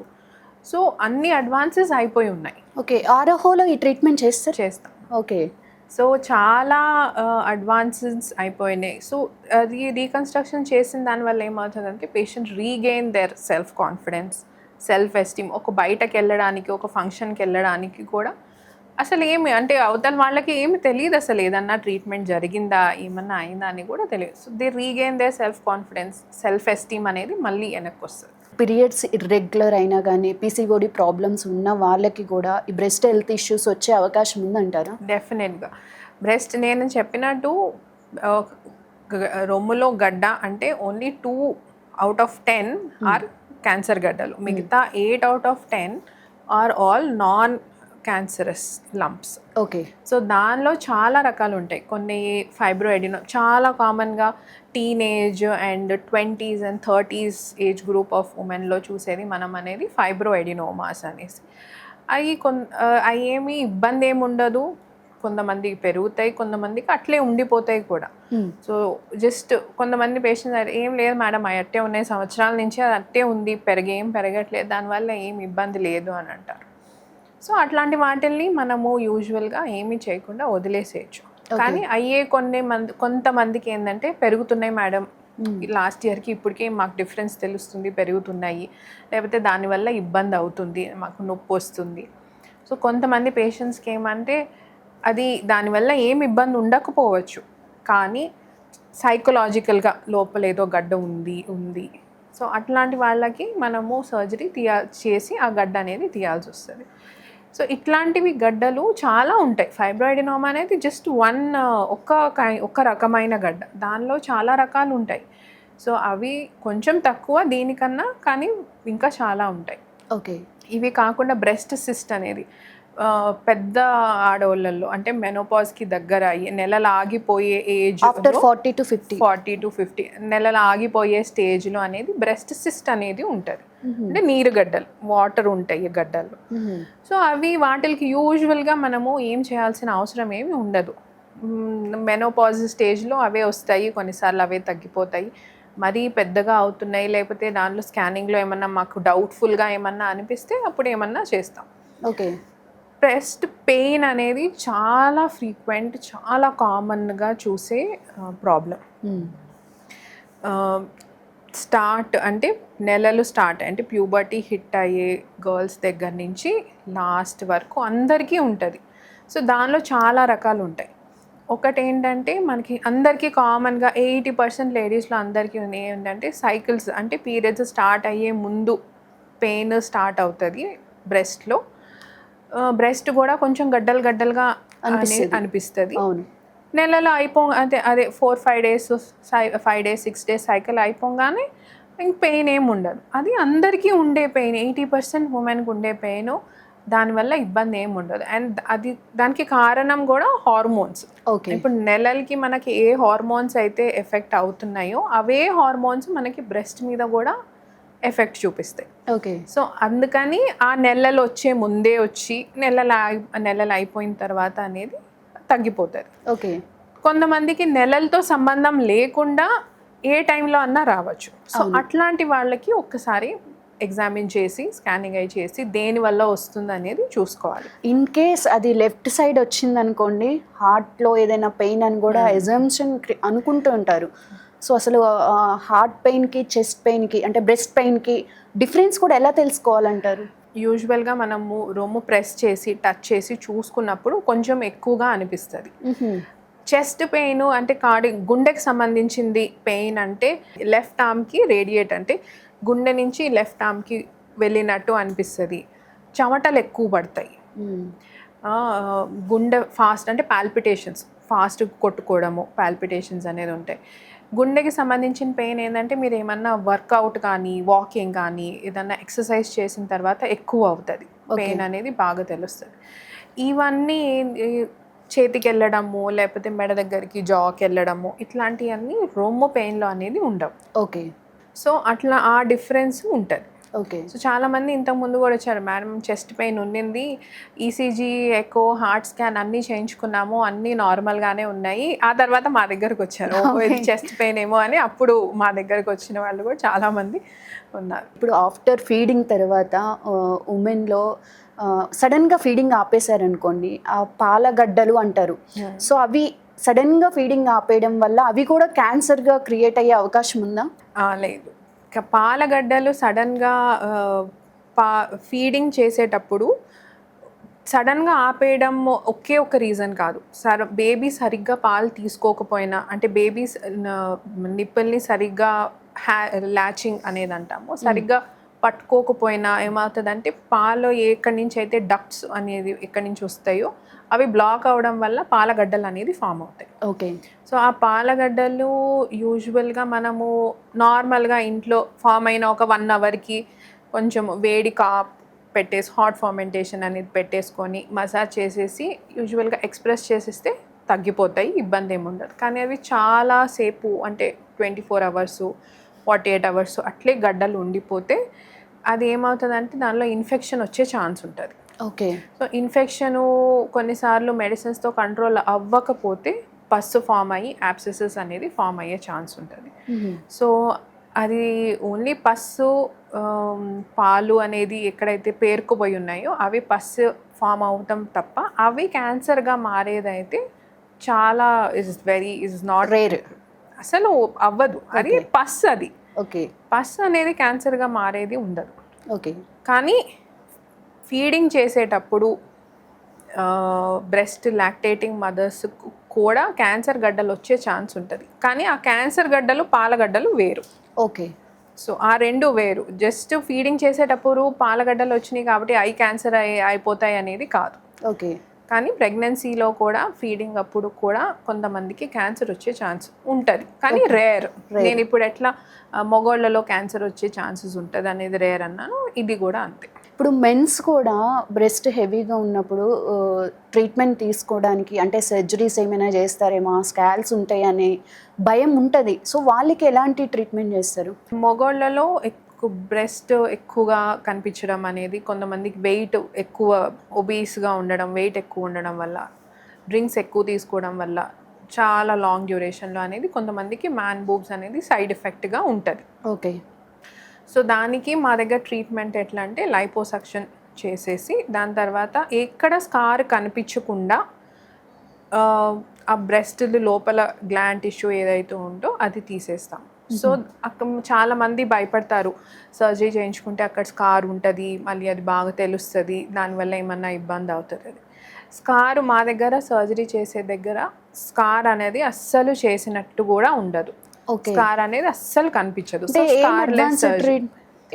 సో అన్ని అడ్వాన్సెస్ అయిపోయి ఉన్నాయి. ఓకే, ఆరోహోలో ఈ ట్రీట్మెంట్ చేస్తాం. ఓకే. సో చాలా అడ్వాన్సెస్ అయిపోయినాయి. సో అది రీకన్స్ట్రక్షన్ చేసిన దానివల్ల ఏమవుతుందంటే patient regain there self confidence, self esteem. ఒక బయటకు వెళ్ళడానికి, ఒక ఫంక్షన్కి వెళ్ళడానికి కూడా అసలు ఏమి, అంటే అవతల వాళ్ళకి ఏమి తెలియదు అసలు ఏదన్నా ట్రీట్మెంట్ జరిగిందా, ఏమన్నా అయిందా అని కూడా తెలియదు. So they regain they self confidence, self esteem అనేది మళ్ళీ వెనక్కి వస్తుంది. పీరియడ్స్ ఇర్రెగ్యులర్ అయినా కానీ, పీసీఓడి ప్రాబ్లమ్స్ ఉన్న వాళ్ళకి కూడా ఈ బ్రెస్ట్ హెల్త్ ఇష్యూస్ వచ్చే అవకాశం ఉందంటారా? డెఫినెట్గా. బ్రెస్ట్ నేను చెప్పినట్టు రొమ్ములో గడ్డ అంటే only 2 out of 10 are cancer గడ్డలు, మిగతా 8 out of 10 are all non cancerous lumps. Okay. So దానిలో చాలా రకాలు ఉంటాయి. కొన్ని ఫైబ్రోఎడినో, చాలా కామన్గా teenage and 20s and 30s age group of ఉమెన్లో చూసేది మనం అనేది ఫైబ్రోఎడినోమాస్ అనేసి. అవి ఏమి ఇబ్బంది ఏమి ఉండదు, కొంతమందికి పెరుగుతాయి, కొంతమందికి అట్లే ఉండిపోతాయి కూడా. సో జస్ట్ కొంతమంది పేషెంట్స్ ఏం లేదు మేడం అవి అట్టే ఉన్నాయి, సంవత్సరాల నుంచి అది అట్టే ఉంది, ఏం పెరగట్లేదు, దానివల్ల ఏం ఇబ్బంది లేదు అని అంటారు. సో అట్లాంటి వాటిల్ని మనము యూజువల్గా ఏమీ చేయకుండా వదిలేసేయచ్చు. కానీ కొంతమందికి ఏంటంటే పెరుగుతున్నాయి మేడం, లాస్ట్ ఇయర్కి ఇప్పటికే మాకు డిఫరెన్స్ తెలుస్తుంది, పెరుగుతున్నాయి, లేకపోతే దానివల్ల ఇబ్బంది అవుతుంది, మాకు నొప్పి వస్తుంది. సో కొంతమంది పేషెంట్స్కి ఏమంటే అది దానివల్ల ఏమి ఇబ్బంది ఉండకపోవచ్చు, కానీ సైకలాజికల్గా లోపల ఏదో గడ్డ ఉంది. సో అట్లాంటి వాళ్ళకి మనము సర్జరీ చేసి ఆ గడ్డ అనేది తీయాల్సి వస్తుంది. సో ఇట్లాంటివి గడ్డలు చాలా ఉంటాయి. ఫైబ్రోఎడినోమా అనేది జస్ట్ ఒక రకమైన గడ్డ, దానిలో చాలా రకాలు ఉంటాయి. సో అవి కొంచెం తక్కువ దీనికన్నా, కానీ ఇంకా చాలా ఉంటాయి. ఓకే. ఇవి కాకుండా బ్రెస్ట్ సిస్ట్ అనేది పెద్ద ఆడవాళ్ళల్లో, అంటే మెనోపాజ్కి దగ్గర అయ్యి నెలలు ఆగిపోయే ఏజ్, ఆఫ్టర్ 40 to 50 నెలలు ఆగిపోయే స్టేజ్లో అనేది బ్రెస్ట్ సిస్ట్ అనేది ఉంటుంది. అంటే నీరు గడ్డలు, వాటర్ ఉంటాయి గడ్డల్లో. సో అవి వాటికి యూజువల్గా మనము ఏం చేయాల్సిన అవసరం ఏమి ఉండదు. మెనోపాజ్ స్టేజ్లో అవే వస్తాయి, కొన్నిసార్లు అవే తగ్గిపోతాయి. మరీ పెద్దగా అవుతున్నాయి, లేకపోతే దాంట్లో స్కానింగ్లో ఏమన్నా మాకు డౌట్ఫుల్గా ఏమన్నా అనిపిస్తే అప్పుడు ఏమన్నా చేస్తాం. ఓకే. బ్రెస్ట్ పెయిన్ అనేది చాలా ఫ్రీక్వెంట్, చాలా కామన్గా చూసే ప్రాబ్లం. నెలలు స్టార్ట్ అంటే ప్యూబర్టీ హిట్ అయ్యే గర్ల్స్ దగ్గర నుంచి లాస్ట్ వరకు అందరికీ ఉంటుంది. సో దానిలో చాలా రకాలు ఉంటాయి. ఒకటి ఏంటంటే మనకి అందరికీ కామన్గా 80% లేడీస్లో అందరికీ ఏంటంటే సైకిల్స్, అంటే పీరియడ్స్ స్టార్ట్ అయ్యే ముందు పెయిన్ స్టార్ట్ అవుతుంది బ్రెస్ట్లో. బ్రెస్ట్ కూడా కొంచెం గడ్డలుగా అనిపిస్తుంది. నెలలో అదే 4-5 days 5 days 6 days సైకిల్ అయిపోగానే ఇంక పెయిన్ ఏమి ఉండదు. అది అందరికీ ఉండే పెయిన్, 80% ఉమెన్కి ఉండే పెయిన్, దానివల్ల ఇబ్బంది ఏమి ఉండదు. అండ్ దానికి కారణం కూడా హార్మోన్స్. ఇప్పుడు నెలలకి మనకి ఏ హార్మోన్స్ అయితే ఎఫెక్ట్ అవుతున్నాయో అవే హార్మోన్స్ మనకి బ్రెస్ట్ మీద కూడా ఎఫెక్ట్ చూపిస్తాయి. ఓకే. సో అందుకని ఆ నెలలు వచ్చే ముందే వచ్చి నెలలు అయిపోయిన తర్వాత అనేది తగ్గిపోతుంది. ఓకే. కొంతమందికి నెలలతో సంబంధం లేకుండా ఏ టైంలో అన్నా రావచ్చు. సో అట్లాంటి వాళ్ళకి ఒక్కసారి ఎగ్జామిన్ చేసి స్కానింగ్ అయి చేసి దేనివల్ల వస్తుంది అనేది చూసుకోవాలి. ఇన్ కేస్ అది లెఫ్ట్ సైడ్ వచ్చింది అనుకోండి, హార్ట్లో ఏదైనా పెయిన్ అని కూడా ఎజంప్షన్ అనుకుంటూ ఉంటారు. సో అసలు హార్ట్ పెయిన్కి చెస్ట్ పెయిన్కి అంటే బ్రెస్ట్ పెయిన్కి డిఫరెన్స్ కూడా ఎలా తెలుసుకోవాలంటారు? యూజువల్గా మనము రొమ్ము ప్రెస్ చేసి టచ్ చేసి చూసుకున్నప్పుడు కొంచెం ఎక్కువగా అనిపిస్తుంది. చెస్ట్ పెయిన్ అంటే గుండెకి సంబంధించింది పెయిన్ అంటే లెఫ్ట్ ఆర్మ్కి రేడియేట్ అంటే గుండె నుంచి లెఫ్ట్ ఆర్మ్కి వెళ్ళినట్టు అనిపిస్తుంది. చెమటలు ఎక్కువ పడతాయి. గుండె ఫాస్ట్ అంటే పాల్పిటేషన్స్ ఫాస్ట్ కొట్టుకోవడము, పాల్పిటేషన్స్ అనేది ఉంటాయి. గుండెకి సంబంధించిన పెయిన్ ఏంటంటే మీరు ఏమన్నా వర్కౌట్ కానీ వాకింగ్ కానీ ఏదన్నా ఎక్సర్సైజ్ చేసిన తర్వాత ఎక్కువ అవుతుంది పెయిన్ అనేది బాగా తెలుస్తుంది. ఇవన్నీ చేతికి వెళ్ళడము లేకపోతే మెడ దగ్గరికి జాకి వెళ్ళడము ఇట్లాంటివన్నీ రొమ్ము పెయిన్లో అనేది ఉండవు. ఓకే. సో అట్లా ఆ డిఫరెన్స్ ఉంటుంది. ఓకే. సో చాలామంది ఇంతకుముందు కూడా వచ్చారు, మేడం చెస్ట్ పెయిన్ ఉండింది, ఈసీజీ ఎకో హార్ట్ స్కాన్ అన్నీ చేయించుకున్నాము, అన్నీ నార్మల్గానే ఉన్నాయి, ఆ తర్వాత మా దగ్గరకు వచ్చారు ఇది చెస్ట్ పెయిన్ ఏమో అని. అప్పుడు మా దగ్గరకు వచ్చిన వాళ్ళు కూడా చాలామంది ఉన్నారు. ఇప్పుడు ఆఫ్టర్ ఫీడింగ్ తర్వాత ఉమెన్లో సడన్గా ఫీడింగ్ ఆపేశారనుకోండి, ఆ పాలగడ్డలు అంటారు. సో అవి సడన్గా ఫీడింగ్ ఆపేయడం వల్ల అవి కూడా క్యాన్సర్గా క్రియేట్ అయ్యే అవకాశం ఉందా? లేదు. పాలగడ్డలు సడన్గా ఫీడింగ్ చేసేటప్పుడు సడన్గా ఆపేయడం ఒకే ఒక రీజన్ కాదు. బేబీ సరిగ్గా పాలు తీసుకోకపోయినా అంటే బేబీస్ నిప్పుల్ని సరిగ్గా లాచింగ్ అనేది అంటాము, సరిగ్గా పట్టుకోకపోయినా ఏమవుతుందంటే పాలు ఎక్కడి నుంచి అయితే డక్ట్స్ అనేది ఎక్కడి నుంచి వస్తాయో అవి బ్లాక్ అవడం వల్ల పాలగడ్డలు అనేది ఫామ్ అవుతాయి. ఓకే. సో ఆ పాలగడ్డలు యూజువల్గా మనము నార్మల్గా ఇంట్లో ఫామ్ అయిన ఒక 1 అవర్కి కొంచెం వేడి పెట్టేసి హాట్ ఫర్మెంటేషన్ అనేది పెట్టేసుకొని మసాజ్ చేసేసి యూజువల్గా ఎక్స్ప్రెస్ చేసేస్తే తగ్గిపోతాయి, ఇబ్బంది ఏమి ఉండదు. కానీ అవి చాలాసేపు అంటే 24 అవర్స్ 48 అవర్స్ అట్లే గడ్డలు ఉండిపోతే అది ఏమవుతుందంటే దానిలో ఇన్ఫెక్షన్ వచ్చే ఛాన్స్ ఉంటుంది. ఓకే. సో ఇన్ఫెక్షను కొన్నిసార్లు మెడిసిన్స్తో కంట్రోల్ అవ్వకపోతే పస్సు ఫామ్ అయ్యి యాబ్సెసెస్ అనేది ఫామ్ అయ్యే ఛాన్స్ ఉంటుంది. సో అది ఓన్లీ పస్సు పాలు అనేది ఎక్కడైతే పేరుకుపోయి ఉన్నాయో అవి పస్సు ఫామ్ అవుతాం తప్ప అవి క్యాన్సర్గా మారేదైతే చాలా ఇస్ నాట్ రేర్, అసలు అవ్వదు. అది పస్ అది. ఓకే. పస్ అనేది క్యాన్సర్గా మారేది ఉండదు. ఓకే. కానీ ఫీడింగ్ చేసేటప్పుడు బ్రెస్ట్ లాక్టేటింగ్ మదర్స్ కూడా క్యాన్సర్ గడ్డలు వచ్చే ఛాన్స్ ఉంటుంది. కానీ ఆ క్యాన్సర్ గడ్డలు పాలగడ్డలు వేరు. ఓకే. సో ఆ రెండు వేరు. జస్ట్ ఫీడింగ్ చేసేటప్పుడు పాలగడ్డలు వచ్చినాయి కాబట్టి క్యాన్సర్ అయిపోతాయి అనేది కాదు. ఓకే. కానీ ప్రెగ్నెన్సీలో కూడా ఫీడింగ్ అప్పుడు కూడా కొంతమందికి క్యాన్సర్ వచ్చే ఛాన్స్ ఉంటుంది, కానీ రేర్. నేను ఇప్పుడు ఎట్లా మగోళ్ళలో క్యాన్సర్ వచ్చే ఛాన్సెస్ ఉంటుంది అనేది రేర్ అన్నాను, ఇది కూడా అంతే. ఇప్పుడు మెన్స్ కూడా బ్రెస్ట్ హెవీగా ఉన్నప్పుడు ట్రీట్మెంట్ తీసుకోవడానికి అంటే సర్జరీస్ ఏమైనా చేస్తారేమో, స్కాల్స్ ఉంటాయనే భయం ఉంటుంది. సో వాళ్ళకి ఎలాంటి ట్రీట్మెంట్ చేస్తారు? మగోళ్ళలో బ్రెస్ట్ ఎక్కువగా కనిపించడం అనేది కొంతమందికి వెయిట్ ఎక్కువ ఒబీస్గా ఉండడం, వెయిట్ ఎక్కువ ఉండడం వల్ల, డ్రింక్స్ ఎక్కువ తీసుకోవడం వల్ల చాలా లాంగ్ డ్యూరేషన్లో అనేది కొంతమందికి మ్యాన్ బూబ్స్ అనేది సైడ్ ఎఫెక్ట్గా ఉంటుంది. ఓకే. సో దానికి మా దగ్గర ట్రీట్మెంట్ ఎట్లా అంటే లైపోసక్షన్ చేసేసి దాని తర్వాత ఎక్కడ స్కార్ కనిపించకుండా ఆ బ్రెస్ట్ లోపల గ్లాండ్ టిష్యూ ఏదైతే ఉందో అది తీసేస్తాం. సో చాలామంది భయపడతారు, సర్జరీ చేయించుకుంటే అక్కడ స్కార్ ఉంటుంది, మళ్ళీ అది బాగా తెలుస్తుంది, దానివల్ల ఏమన్నా ఇబ్బంది అవుతుంది. అది స్కార్ మా దగ్గర సర్జరీ చేసే దగ్గర స్కార్ అనేది అస్సలు చేసినట్టు కూడా ఉండదు. స్కార్ అనేది అస్సలు కనిపించదు. సో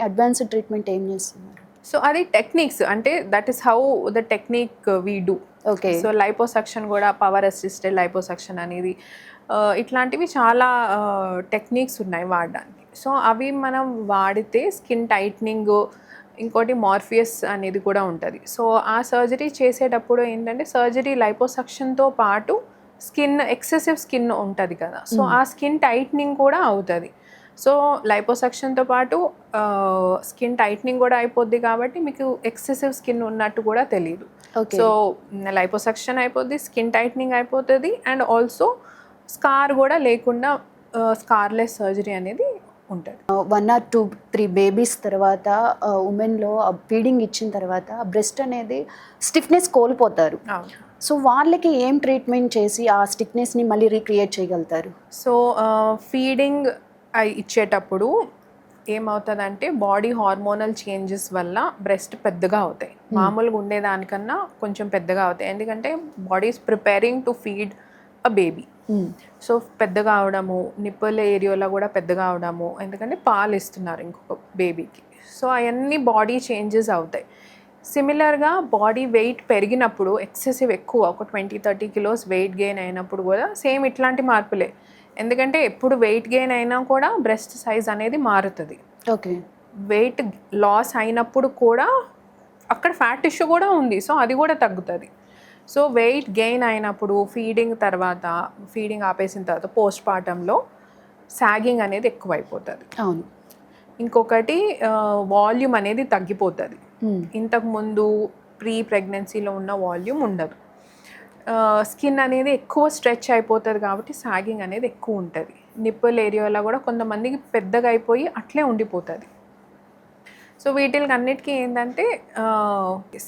అడ్వాన్స్డ్ ట్రీట్మెంట్ ఏం చేస్తున్నారు? సో అది టెక్నిక్స్ అంటే that is how the technique we do. Okay. So liposuction కూడా పవర్ అసిస్టెడ్ లైపోసక్షన్ అనేది ఇట్లాంటివి చాలా టెక్నిక్స్ ఉన్నాయి వాడడానికి. సో అవి మనం వాడితే స్కిన్ టైట్నింగ్, ఇంకోటి మార్ఫియస్ అనేది కూడా ఉంటుంది. సో ఆ సర్జరీ చేసేటప్పుడు ఏంటంటే సర్జరీ లైపోసక్షన్తో పాటు ఎక్సెసివ్ స్కిన్ ఉంటుంది కదా, సో ఆ స్కిన్ టైట్నింగ్ కూడా అవుతుంది. సో లైపోసక్షన్తో పాటు స్కిన్ టైట్నింగ్ కూడా అయిపోద్ది కాబట్టి మీకు ఎక్సెసివ్ స్కిన్ ఉన్నట్టు కూడా తెలియదు. ఓకే. సో లైపోసక్షన్ అయిపోద్ది, స్కిన్ టైట్నింగ్ అయిపోతుంది, అండ్ ఆల్సో స్కార్ కూడా లేకుండా స్కార్లెస్ సర్జరీ అనేది ఉంటుంది. 1 or 2, 3 బేబీస్ తర్వాత ఉమెన్లో ఫీడింగ్ ఇచ్చిన తర్వాత బ్రెస్ట్ అనేది స్టిఫ్నెస్ కోల్పోతారు. అవును. సో వాళ్ళకి ఏం ట్రీట్మెంట్ చేసి ఆ స్టిఫ్నెస్ని మళ్ళీ రీక్రియేట్ చేయగలుగుతారు? సో ఫీడింగ్ ఇచ్చేటప్పుడు ఏమవుతుందంటే బాడీ హార్మోనల్ చేంజెస్ వల్ల బ్రెస్ట్ పెద్దగా అవుతాయి. మామూలుగా ఉండేదానికన్నా కొంచెం పెద్దగా అవుతాయి, ఎందుకంటే body is preparing to feed a baby. So పెద్దగా అవడము, నిప్పుల ఏరియాలో కూడా పెద్దగా అవడము, ఎందుకంటే పాలు ఇస్తున్నారు ఇంకొక బేబీకి. సో అవన్నీ బాడీ చేంజెస్ అవుతాయి. సిమిలర్గా బాడీ వెయిట్ పెరిగినప్పుడు ఎక్సెసివ్ ఎక్కువ ఒక 20-30 కిలోస్ వెయిట్ గెయిన్ అయినప్పుడు కూడా సేమ్ ఇట్లాంటి మార్పులే, ఎందుకంటే ఎప్పుడు వెయిట్ గెయిన్ అయినా కూడా బ్రెస్ట్ సైజ్ అనేది మారుతుంది. ఓకే. వెయిట్ లాస్ అయినప్పుడు కూడా అక్కడ ఫ్యాట్ టిష్యూ కూడా ఉంది, సో అది కూడా తగ్గుతుంది. సో వెయిట్ గెయిన్ అయినప్పుడు ఫీడింగ్ ఆపేసిన తర్వాత పోస్ట్ పార్టంలో సాగింగ్ అనేది ఎక్కువైపోతుంది. అవును. ఇంకొకటి వాల్యూమ్ అనేది తగ్గిపోతుంది. ఇంతకుముందు ప్రీ ప్రెగ్నెన్సీలో ఉన్న వాల్యూమ్ ఉండదు. స్కిన్ అనేది ఎక్కువ స్ట్రెచ్ అయిపోతుంది కాబట్టి సాగింగ్ అనేది ఎక్కువ ఉంటుంది. నిప్పుల్ ఏరియాలో కూడా కొంతమందికి పెద్దగా అయిపోయి అట్లే ఉండిపోతుంది. సో వీటికి అన్నిటికీ ఏంటంటే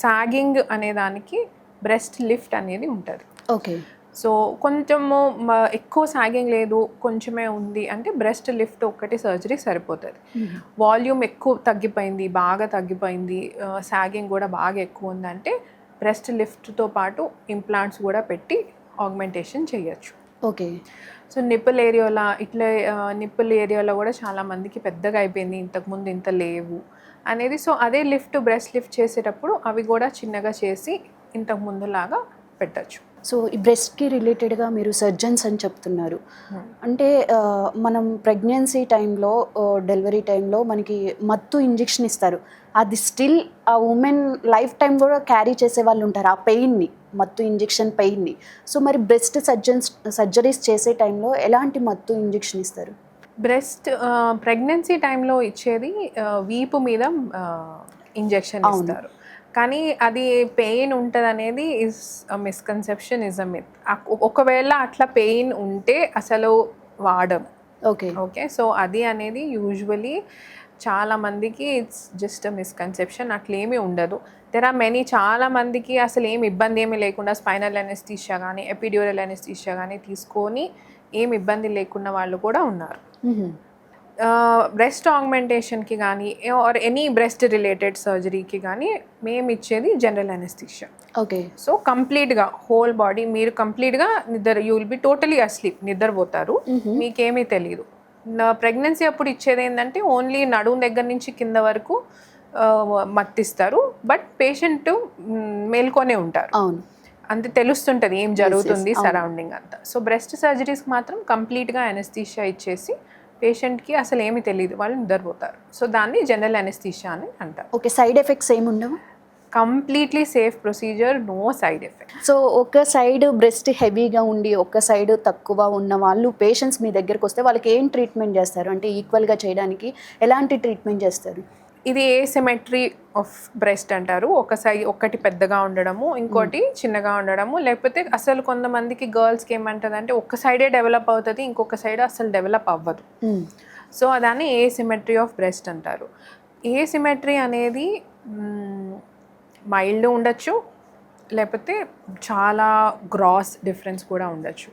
సాగింగ్ అనేదానికి బ్రెస్ట్ లిఫ్ట్ అనేది ఉంటుంది. ఓకే. సో కొంచెము ఎక్కువ సాగింగ్ లేదు, కొంచెమే ఉంది అంటే బ్రెస్ట్ లిఫ్ట్ ఒక్కటి సర్జరీ సరిపోతుంది. వాల్యూమ్ ఎక్కువ తగ్గిపోయింది, బాగా తగ్గిపోయింది, సాగింగ్ కూడా బాగా ఎక్కువ ఉందంటే బ్రెస్ట్ లిఫ్ట్తో పాటు ఇంప్లాంట్స్ కూడా పెట్టి ఆగ్మెంటేషన్ చేయొచ్చు. ఓకే. సో నిప్పుల్ ఏరియాలో కూడా చాలామందికి పెద్దగా అయిపోయింది, ఇంతకుముందు ఇంత లేవు అనేది. సో అదే బ్రెస్ట్ లిఫ్ట్ చేసేటప్పుడు అవి కూడా చిన్నగా చేసి ఇంతకు ముందులాగా పెట్టచ్చు. సో ఈ బ్రెస్ట్కి రిలేటెడ్గా మీరు సర్జన్స్ అని చెప్తున్నారు. అంటే మనం ప్రెగ్నెన్సీ టైంలో, డెలివరీ టైంలో మనకి మత్తు ఇంజెక్షన్ ఇస్తారు. అది స్టిల్ ఆ ఉమెన్ లైఫ్ టైం కూడా క్యారీ చేసే వాళ్ళు ఉంటారు ఆ పెయిన్ని, మత్తు ఇంజెక్షన్ పెయిన్ని. సో మరి బ్రెస్ట్ సర్జరీస్ చేసే టైంలో ఎలాంటి మత్తు ఇంజెక్షన్ ఇస్తారు? బ్రెస్ట్ ప్రెగ్నెన్సీ టైంలో ఇచ్చేది వీపు మీద ఇంజెక్షన్ ఇస్తారు, కానీ అది పెయిన్ ఉంటుంది అనేది is misconception, is a myth. ఒకవేళ అట్లా పెయిన్ ఉంటే అసలు వాడము. ఓకే. సో అది అనేది యూజువలీ చాలామందికి ఇట్స్ జస్ట్ అ మిస్కన్సెప్షన్, అట్లేమీ ఉండదు. దెర్ ఆర్ మెనీ, చాలామందికి అసలు ఏమి ఇబ్బంది ఏమీ లేకుండా స్పైనల్ అనెస్థీషియా కానీ ఎపిడ్యూరల్ అనెస్థీషియా కానీ తీసుకొని ఏమి ఇబ్బంది లేకున్న వాళ్ళు కూడా ఉన్నారు. బ్రెస్ట్ ఆగ్మెంటేషన్కి కానీ ఆర్ ఎనీ బ్రెస్ట్ రిలేటెడ్ సర్జరీకి కానీ మేము ఇచ్చేది జనరల్ అనెస్థీషియా. ఓకే. సో కంప్లీట్గా హోల్ బాడీ మీరు కంప్లీట్గా you will be totally asleep, నిద్రపోతారు, మీకేమీ తెలియదు. ప్రెగ్నెన్సీ అప్పుడు ఇచ్చేది ఏంటంటే ఓన్లీ నడుము దగ్గర నుంచి కింద వరకు మత్తిస్తారు, బట్ పేషెంట్ మేల్కొనే ఉంటారు. అవును. అంతే తెలుస్తుంటుంది ఏం జరుగుతుంది సరౌండింగ్ అంతా. సో బ్రెస్ట్ సర్జరీస్కి మాత్రం కంప్లీట్గా అనెస్థీషియా ఇచ్చేసి పేషెంట్కి అసలు ఏమీ తెలియదు, వాళ్ళు నిద్రపోతారు. సో దాన్ని జనరల్ అనెస్థీషియా అని అంటారు. ఓకే. సైడ్ ఎఫెక్ట్స్ ఏమి ఉండవు? Completely safe procedure, no side effect. So ఒక సైడ్ బ్రెస్ట్ హెవీగా ఉండి ఒక సైడ్ తక్కువ ఉన్న వాళ్ళు పేషెంట్స్ మీ దగ్గరకు వస్తే వాళ్ళకి ఏం ట్రీట్మెంట్ చేస్తారు? అంటే ఈక్వల్గా చేయడానికి ఎలాంటి ట్రీట్మెంట్ చేస్తారు? ఇది ఏసిమెట్రీ ఆఫ్ బ్రెస్ట్ అంటారు. ఒకటి పెద్దగా ఉండడము, ఇంకోటి చిన్నగా ఉండడము, లేకపోతే అసలు కొంతమందికి గర్ల్స్కి ఏమంటుంది అంటే ఒక సైడే డెవలప్ అవుతుంది, ఇంకొక సైడ్ అసలు డెవలప్ అవ్వదు. సో దాన్ని ఏసిమెట్రీ ఆఫ్ బ్రెస్ట్ అంటారు. ఏసిమెట్రీ అనేది మైల్డ్ ఉండొచ్చు, లేకపోతే చాలా గ్రాస్ డిఫరెన్స్ కూడా ఉండొచ్చు.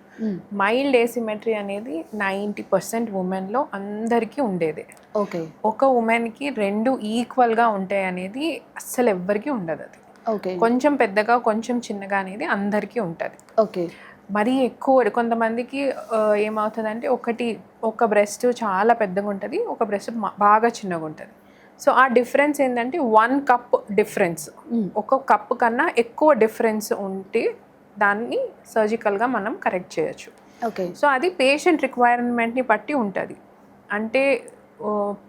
మైల్డ్ ఏసిమెట్రీ అనేది 90% ఉమెన్లో అందరికీ ఉండేదే. ఓకే. ఒక ఉమెన్కి 2 ఈక్వల్గా ఉంటాయి అనేది అస్సలు ఎవ్వరికీ ఉండదు. అది ఓకే. కొంచెం పెద్దగా కొంచెం చిన్నగా అనేది అందరికీ ఉంటుంది. ఓకే. మరీ ఎక్కువ కొంతమందికి ఏమవుతుందంటే ఒక బ్రెస్ట్ చాలా పెద్దగా ఉంటుంది, ఒక బ్రెస్ట్ బాగా చిన్నగా ఉంటుంది. సో ఆ డిఫరెన్స్ ఏంటంటే 1 కప్ డిఫరెన్స్, ఒక కప్పు కన్నా ఎక్కువ డిఫరెన్స్ ఉంటే దాన్ని సర్జికల్గా మనం కరెక్ట్ చేయొచ్చు. ఓకే. సో అది పేషెంట్ రిక్వైర్మెంట్ని బట్టి ఉంటుంది. అంటే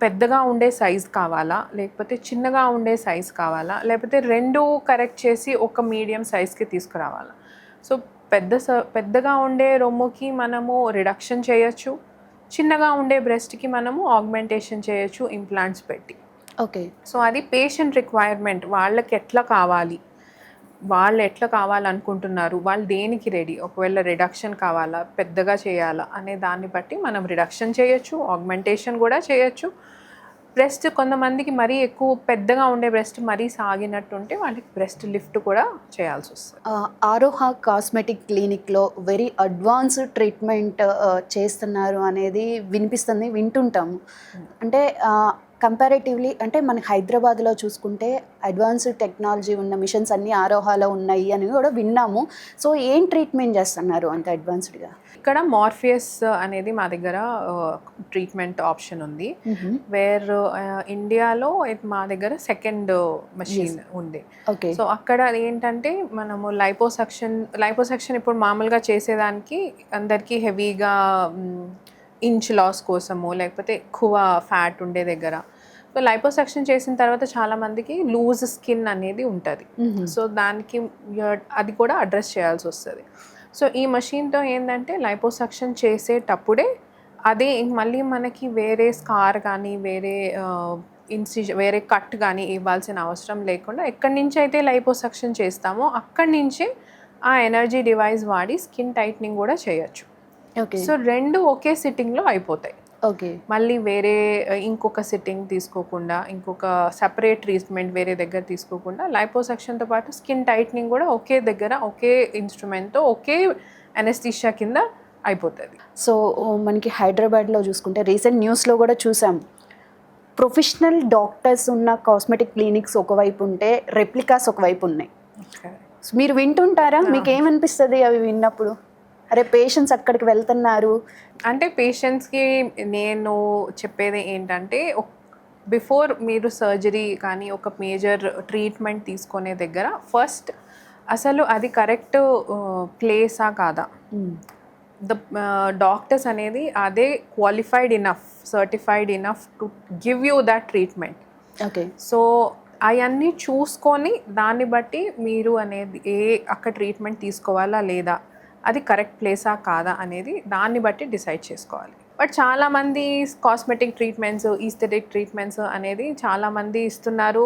పెద్దగా ఉండే సైజ్ కావాలా, లేకపోతే చిన్నగా ఉండే సైజ్ కావాలా, లేకపోతే 2 కరెక్ట్ చేసి ఒక మీడియం సైజ్కి తీసుకురావాలా. సో పెద్దగా ఉండే రొమ్ముకి మనము రిడక్షన్ చేయొచ్చు, చిన్నగా ఉండే బ్రెస్ట్కి మనము ఆగ్మెంటేషన్ చేయొచ్చు ఇంప్లాంట్స్ పెట్టి. ఓకే. సో అది పేషెంట్ రిక్వైర్మెంట్, వాళ్ళకి ఎట్లా కావాలి, వాళ్ళు ఎట్లా కావాలనుకుంటున్నారు, వాళ్ళు దేనికి రెడీ, ఒకవేళ రిడక్షన్ కావాలా పెద్దగా చేయాలా అనే దాన్ని బట్టి మనం రిడక్షన్ చేయొచ్చు, ఆగ్మెంటేషన్ కూడా చేయొచ్చు. బ్రెస్ట్ కొంతమందికి మరీ ఎక్కువ పెద్దగా ఉండే బ్రెస్ట్ మరీ సాగినట్టు ఉంటే వాళ్ళకి బ్రెస్ట్ లిఫ్ట్ కూడా చేయాల్సి వస్తుంది. ఆరోహ కాస్మెటిక్ క్లినిక్లో వెరీ అడ్వాన్స్డ్ ట్రీట్మెంట్ చేస్తున్నారు అనేది వింటుంటాము. అంటే కంపారేటివ్లీ అంటే మన హైదరాబాద్లో చూసుకుంటే అడ్వాన్స్డ్ టెక్నాలజీ ఉన్న మిషన్స్ అన్నీ ఆరోహాలో ఉన్నాయి అని కూడా విన్నాము. సో ఏం ట్రీట్మెంట్ చేస్తున్నారు అంత అడ్వాన్స్డ్గా? ఇక్కడ మార్ఫియస్ అనేది మా దగ్గర ట్రీట్మెంట్ ఆప్షన్ ఉంది. వేర్ ఇండియాలో మా దగ్గర సెకండ్ మెషిన్ ఉంది. ఓకే. సో అక్కడ ఏంటంటే మనము లైపోసక్షన్ ఇప్పుడు మామూలుగా చేసేదానికి అందరికీ హెవీగా ఇంచ్ లాస్ కోసము, లేకపోతే ఎక్కువ ఫ్యాట్ ఉండే దగ్గర. సో లైపోసక్షన్ చేసిన తర్వాత చాలామందికి లూజ్ స్కిన్ అనేది ఉంటుంది. సో దానికి అది కూడా అడ్రస్ చేయాల్సి వస్తుంది. సో ఈ మషీన్తో ఏంటంటే లైపోసక్షన్ చేసేటప్పుడే అదే మళ్ళీ మనకి వేరే స్కార్ కానీ వేరే కట్ కానీ ఇవ్వాల్సిన అవసరం లేకుండా ఎక్కడి నుంచి అయితే లైపోసక్షన్ చేస్తామో అక్కడి నుంచే ఆ ఎనర్జీ డివైస్ వాడి స్కిన్ టైట్నింగ్ కూడా చేయొచ్చు. ఓకే. సో రెండు ఒకే సిట్టింగ్లో అయిపోతాయి. ఓకే. మళ్ళీ వేరే ఇంకొక సిట్టింగ్ తీసుకోకుండా, ఇంకొక సపరేట్ ట్రీట్మెంట్ వేరే దగ్గర తీసుకోకుండా లైపోసక్షన్తో పాటు స్కిన్ టైట్నింగ్ కూడా ఒకే దగ్గర ఒకే ఇన్స్ట్రుమెంట్తో ఒకే అనెస్థీషియా కింద అయిపోతుంది. సో మనకి హైదరాబాద్లో చూసుకుంటే రీసెంట్ న్యూస్లో కూడా చూసాం, ప్రొఫెషనల్ డాక్టర్స్ ఉన్న కాస్మెటిక్ క్లినిక్స్ ఒకవైపు ఉంటే రెప్లికాస్ ఒకవైపు ఉన్నాయి. మీరు వింటుంటారా? మీకు ఏమనిపిస్తుంది అవి విన్నప్పుడు? అరే పేషెంట్స్ అక్కడికి వెళ్తున్నారు అంటే పేషెంట్స్కి నేను చెప్పేది ఏంటంటే, బిఫోర్ మీరు సర్జరీ కానీ ఒక మేజర్ ట్రీట్మెంట్ తీసుకునే దగ్గర ఫస్ట్ అసలు అది కరెక్ట్ ప్లేసా కాదా, డాక్టర్స్ అనేది అదే qualified enough, certified enough to give you that treatment. Okay. So అవన్నీ చూసుకొని దాన్ని బట్టి మీరు అనేది అక్కడ ట్రీట్మెంట్ తీసుకోవాలా లేదా, అది కరెక్ట్ ప్లేసా కాదా అనేది దాన్ని బట్టి డిసైడ్ చేసుకోవాలి. బట్ చాలామంది కాస్మెటిక్ ట్రీట్మెంట్స్, ఈస్థెటిక్ ట్రీట్మెంట్స్ అనేది చాలామంది ఇస్తున్నారు.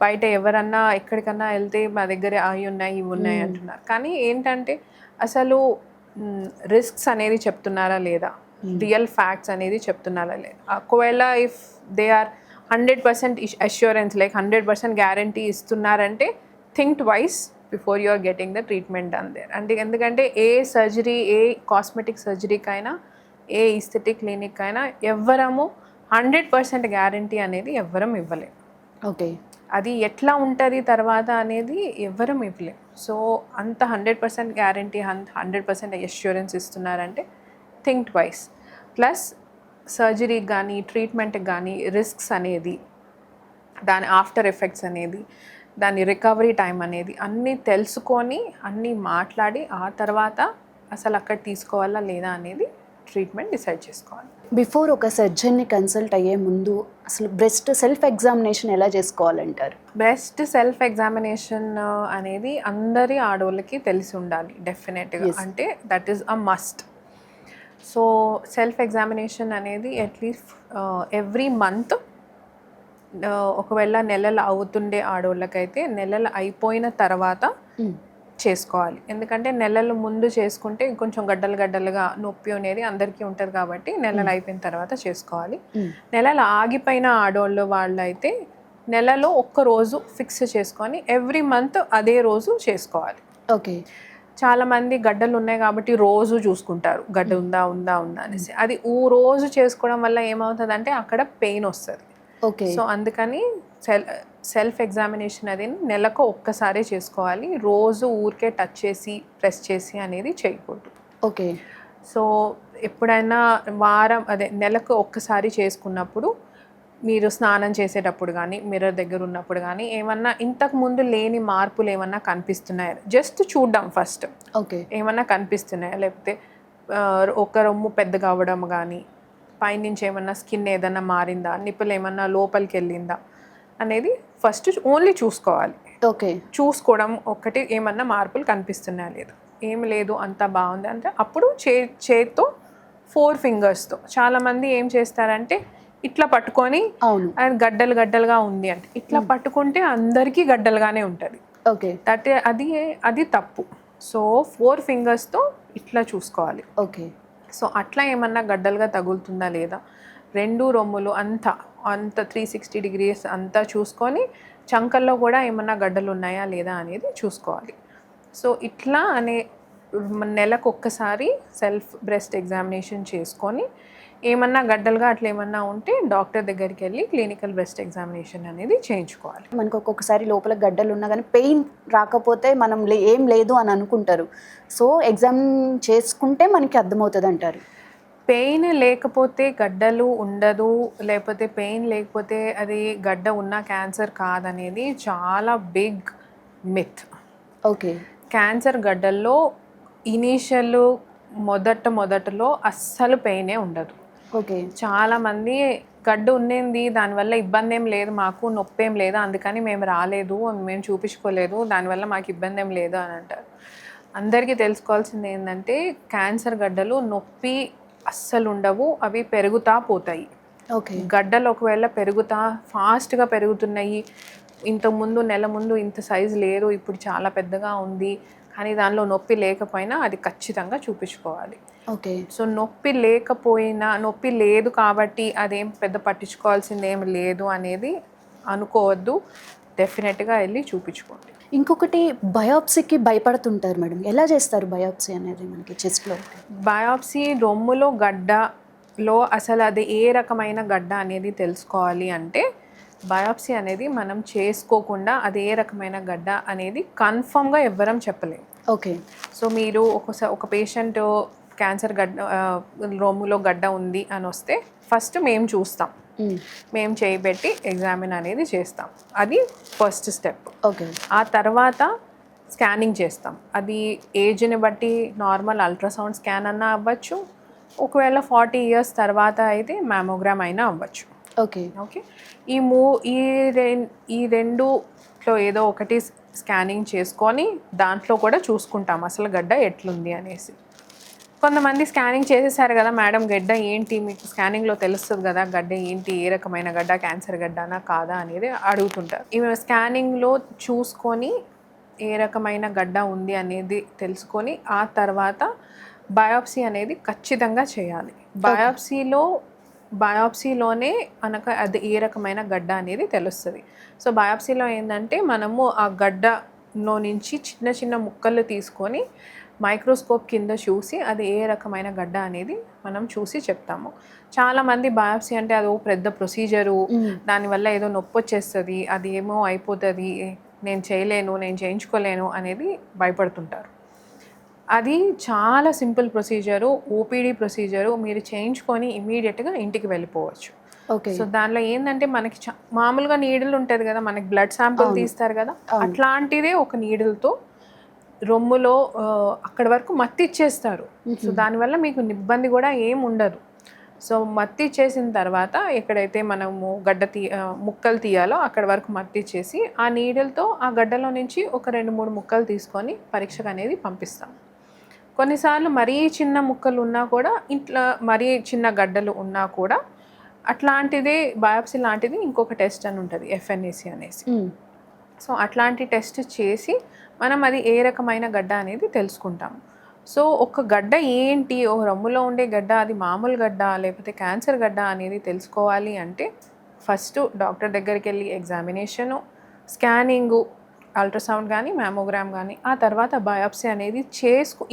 బయట ఎవరన్నా ఎక్కడికన్నా వెళ్తే మా దగ్గర అవి ఉన్నాయి ఇవి ఉన్నాయి అంటున్నారు. కానీ ఏంటంటే అసలు రిస్క్స్ అనేది చెప్తున్నారా లేదా, రియల్ ఫ్యాక్ట్స్ అనేది చెప్తున్నారా లేదా. ఒకవేళ if they are 100% assurance like 100% guarantee ఇస్తున్నారంటే think twice before you are getting the treatment done there. అంటే ఎందుకంటే ఏ సర్జరీ, ఏ కాస్మెటిక్ సర్జరీకైనా, ఏ ఈస్థెటిక్ క్లినిక్ అయినా ఎవ్వరము 100% గ్యారంటీ అనేది ఎవ్వరం ఇవ్వలేము. ఓకే. అది ఎట్లా ఉంటుంది తర్వాత అనేది ఎవ్వరం ఇవ్వలేము. సో అంత 100% గ్యారంటీ, 100% అష్యూరెన్స్ ఇస్తున్నారంటే థింక్ ట్వైస్. ప్లస్ సర్జరీకి కానీ ట్రీట్మెంట్కి కానీ రిస్క్స్ అనేది, దాని ఆఫ్టర్ ఎఫెక్ట్స్ అనేది, దాని రికవరీ టైం అనేది అన్నీ తెలుసుకొని అన్నీ మాట్లాడి ఆ తర్వాత అసలు అక్కడ తీసుకోవాలా లేదా అనేది ట్రీట్మెంట్ డిసైడ్ చేసుకోవాలి. బిఫోర్ ఒక సర్జన్ని కన్సల్ట్ అయ్యే ముందు అసలు బ్రెస్ట్ సెల్ఫ్ ఎగ్జామినేషన్ ఎలా చేసుకోవాలంటారు? బ్రెస్ట్ సెల్ఫ్ ఎగ్జామినేషన్ అనేది అందరి ఆడవాళ్ళకి తెలిసి ఉండాలి డెఫినెట్గా. అంటే that is a must. So self examination అనేది అట్లీస్ట్ ఎవ్రీ మంత్, ఒకవేళ నెలలు అవుతుండే ఆడవాళ్ళకైతే నెలలు అయిపోయిన తర్వాత చేసుకోవాలి. ఎందుకంటే నెలలు ముందు చేసుకుంటే కొంచెం గడ్డలుగా నొప్పి అనేది అందరికీ ఉంటుంది కాబట్టి నెలలు అయిపోయిన తర్వాత చేసుకోవాలి. నెలలు ఆగిపోయిన ఆడవాళ్ళు వాళ్ళైతే నెలలో ఒక్కరోజు ఫిక్స్ చేసుకొని ఎవ్రీ మంత్ అదే రోజు చేసుకోవాలి. ఓకే. చాలామంది గడ్డలు ఉన్నాయి కాబట్టి రోజు చూసుకుంటారు, గడ్డ ఉందా అనేసి. అది రోజు చేసుకోవడం వల్ల ఏమవుతుందంటే అక్కడ పెయిన్ వస్తుంది. ఓకే. సో అందుకని సెల్ఫ్ ఎగ్జామినేషన్ అది నెలకు ఒక్కసారే చేసుకోవాలి. రోజు ఊరికే టచ్ చేసి ప్రెస్ చేసి అనేది చేయకూడదు. ఓకే. సో ఎప్పుడైనా నెలకు ఒక్కసారి చేసుకున్నప్పుడు మీరు స్నానం చేసేటప్పుడు కానీ మిర్రర్ దగ్గర ఉన్నప్పుడు కానీ ఏమన్నా ఇంతకు ముందు లేని మార్పులు ఏమన్నా కనిపిస్తున్నాయా జస్ట్ చూద్దాం ఫస్ట్. ఓకే. ఏమన్నా కనిపిస్తున్నాయా, లేకపోతే ఒక రొమ్ము పెద్దగా అవ్వడం కానీ, పైనుంచి ఏమన్నా స్కిన్ ఏదన్నా మారిందా, నిప్పులు ఏమన్నా లోపలికి వెళ్ళిందా అనేది ఫస్ట్ ఓన్లీ చూసుకోవాలి. ఓకే. చూసుకోవడం ఒకటి, ఏమన్నా మార్పులు కనిపిస్తున్నాయా లేదు, ఏమి లేదు అంతా బాగుంది అంటే అప్పుడు చేత్తో 4 ఫింగర్స్తో. చాలామంది ఏం చేస్తారంటే ఇట్లా పట్టుకొని అవును. అది గడ్డలు గడ్డలుగా ఉంది అంటే ఇట్లా పట్టుకుంటే అందరికీ గడ్డలుగానే ఉంటుంది. ఓకే. అది తప్పు. సో 4 ఫింగర్స్తో ఇట్లా చూసుకోవాలి. ఓకే. సో అట్లా ఏమన్నా గడ్డలుగా తగులుతుందా లేదా, 2 రొమ్ములు అంతా 360 డిగ్రీస్ అంతా చూసుకొని చంకల్లో కూడా ఏమన్నా గడ్డలు ఉన్నాయా లేదా అనేది చూసుకోవాలి. సో ఇట్లా నెలకు ఒక్కసారి సెల్ఫ్ బ్రెస్ట్ ఎగ్జామినేషన్ చేసుకొని ఏమన్నా గడ్డలుగా అట్లా ఏమన్నా ఉంటే డాక్టర్ దగ్గరికి వెళ్ళి క్లినికల్ బ్రెస్ట్ ఎగ్జామినేషన్ అనేది చేయించుకోవాలి. మనకు ఒక్కొక్కసారి లోపల గడ్డలు ఉన్నా కానీ పెయిన్ రాకపోతే మనం ఏం లేదు అని అనుకుంటారు. సో ఎగ్జామ్ చేసుకుంటే మనకి అర్థమవుతుంది అంటారు. పెయిన్ లేకపోతే గడ్డలు ఉండదు, లేకపోతే పెయిన్ లేకపోతే అది గడ్డ ఉన్న క్యాన్సర్ కాదనేది చాలా big myth. Okay. Cancer గడ్డల్లో initial మొదటలో అస్సలు పెయినే ఉండదు. ఓకే. చాలామంది గడ్డ ఉన్నింది, దానివల్ల ఇబ్బంది ఏం లేదు, మాకు నొప్పి ఏం లేదు, అందుకని మేము రాలేదు, మేము చూపించుకోలేదు, దానివల్ల మాకు ఇబ్బంది ఏం లేదు అని అంటారు. అందరికీ తెలుసుకోవాల్సింది ఏంటంటే క్యాన్సర్ గడ్డలు నొప్పి అస్సలు ఉండవు, అవి పెరుగుతా పోతాయి. ఓకే. గడ్డలు ఒకవేళ ఫాస్ట్గా పెరుగుతున్నాయి, ఇంతకుముందు నెల ముందు ఇంత సైజు లేదు, ఇప్పుడు చాలా పెద్దగా ఉంది, కానీ దానిలో నొప్పి లేకపోయినా అది ఖచ్చితంగా చూపించుకోవాలి. ఓకే. సో నొప్పి లేదు కాబట్టి అదేం పెద్ద పట్టించుకోవాల్సింది ఏమి లేదు అనేది అనుకోవద్దు. డెఫినెట్గా వెళ్ళి చూపించుకోండి. ఇంకొకటి బయాప్సీకి భయపడుతుంటారు మేడం. ఎలా చేస్తారు బయాప్సీ అనేది మనకి చెస్ట్లో? బయాప్సీ రొమ్ములో గడ్డలో అసలు అది ఏ రకమైన గడ్డ అనేది తెలుసుకోవాలి అంటే బయాప్సీ అనేది మనం చేసుకోకుండా అది ఏ రకమైన గడ్డ అనేది కన్ఫర్మ్గా ఎవ్వరం చెప్పలేము. ఓకే. సో మీరు ఒక పేషెంట్ క్యాన్సర్ రొమ్ములో గడ్డ ఉంది అని వస్తే ఫస్ట్ మేము చూస్తాం, మేము చేయబెట్టి ఎగ్జామిన్ అనేది చేస్తాం. అది ఫస్ట్ స్టెప్. ఓకే. ఆ తర్వాత స్కానింగ్ చేస్తాం. అది ఏజ్ని బట్టి నార్మల్ అల్ట్రాసౌండ్ స్కాన్ అన్నా అవ్వచ్చు, ఒకవేళ 40 years తర్వాత అయితే మ్యామోగ్రామ్ అయినా అవ్వచ్చు. ఓకే. ఓకే. ఈ రెండులో ఏదో ఒకటి స్కానింగ్ చేసుకొని దాంట్లో కూడా చూసుకుంటాం అసలు గడ్డ ఎట్లుంది అనేసి. కొంతమంది స్కానింగ్ చేసేసారు కదా మేడం, గడ్డ ఏంటి మీకు స్కానింగ్లో తెలుస్తుంది కదా గడ్డ ఏంటి, ఏ రకమైన గడ్డ, క్యాన్సర్ గడ్డనా కాదా అనేది అడుగుతుంటారు. ఇవి స్కానింగ్లో చూసుకొని ఏ రకమైన గడ్డ ఉంది అనేది తెలుసుకొని ఆ తర్వాత బయాప్సీ అనేది ఖచ్చితంగా చేయాలి. బయాప్సీలోనే మనకు అది ఏ రకమైన గడ్డ అనేది తెలుస్తుంది. సో బయాప్సీలో ఏంటంటే మనము ఆ గడ్డలో నుంచి చిన్న చిన్న ముక్కలు తీసుకొని మైక్రోస్కోప్ కింద చూసి అది ఏ రకమైన గడ్డ అనేది మనం చూసి చెప్తాము. చాలామంది బయాప్సీ అంటే అది పెద్ద ప్రొసీజరు, దానివల్ల ఏదో నొప్పి వచ్చేస్తుంది, అది ఏమో అయిపోతుంది, నేను చేయలేను, నేను చేయించుకోలేను అనేది భయపడుతుంటారు. అది చాలా సింపుల్ ప్రొసీజరు, ఓపీడీ ప్రొసీజరు. మీరు చేయించుకొని ఇమీడియట్గా ఇంటికి వెళ్ళిపోవచ్చు. ఓకే. సో దానిలో ఏంటంటే మనకి మామూలుగా నీడిల్ ఉంటుంది కదా, మనకి బ్లడ్ శాంపిల్ తీస్తారు కదా, అట్లాంటిదే ఒక నీడిల్తో రొమ్ములో అక్కడి వరకు మత్తి ఇచ్చేస్తారు. సో దానివల్ల మీకు ఇబ్బంది కూడా ఏం ఉండదు. సో మత్తి ఇచ్చేసిన తర్వాత ఎక్కడైతే మనము ముక్కలు తీయాలో అక్కడ వరకు మత్తి ఇచ్చేసి ఆ నీడిల్తో ఆ గడ్డలో నుంచి ఒక 2-3 ముక్కలు తీసుకొని పరీక్షకు అనేది పంపిస్తాం. కొన్నిసార్లు మరీ చిన్న ముక్కలు ఉన్నా కూడా, ఇంట్లో మరీ చిన్న గడ్డలు ఉన్నా కూడా అట్లాంటిదే బయాప్సీ లాంటిది ఇంకొక టెస్ట్ అని ఉంటుంది, ఎఫ్ఎన్ఏసి అనేసి. సో అట్లాంటి టెస్ట్ చేసి మనం అది ఏ రకమైన గడ్డ అనేది తెలుసుకుంటాం. సో ఒక గడ్డ ఏంటి, ఓ రొమ్ములో ఉండే గడ్డ అది మామూలు గడ్డ లేకపోతే క్యాన్సర్ గడ్డ అనేది తెలుసుకోవాలి అంటే ఫస్ట్ డాక్టర్ దగ్గరికి వెళ్ళి ఎగ్జామినేషను, స్కానింగు, అల్ట్రాసౌండ్ కానీ మ్యామోగ్రామ్ కానీ, ఆ తర్వాత బయాప్సీ అనేది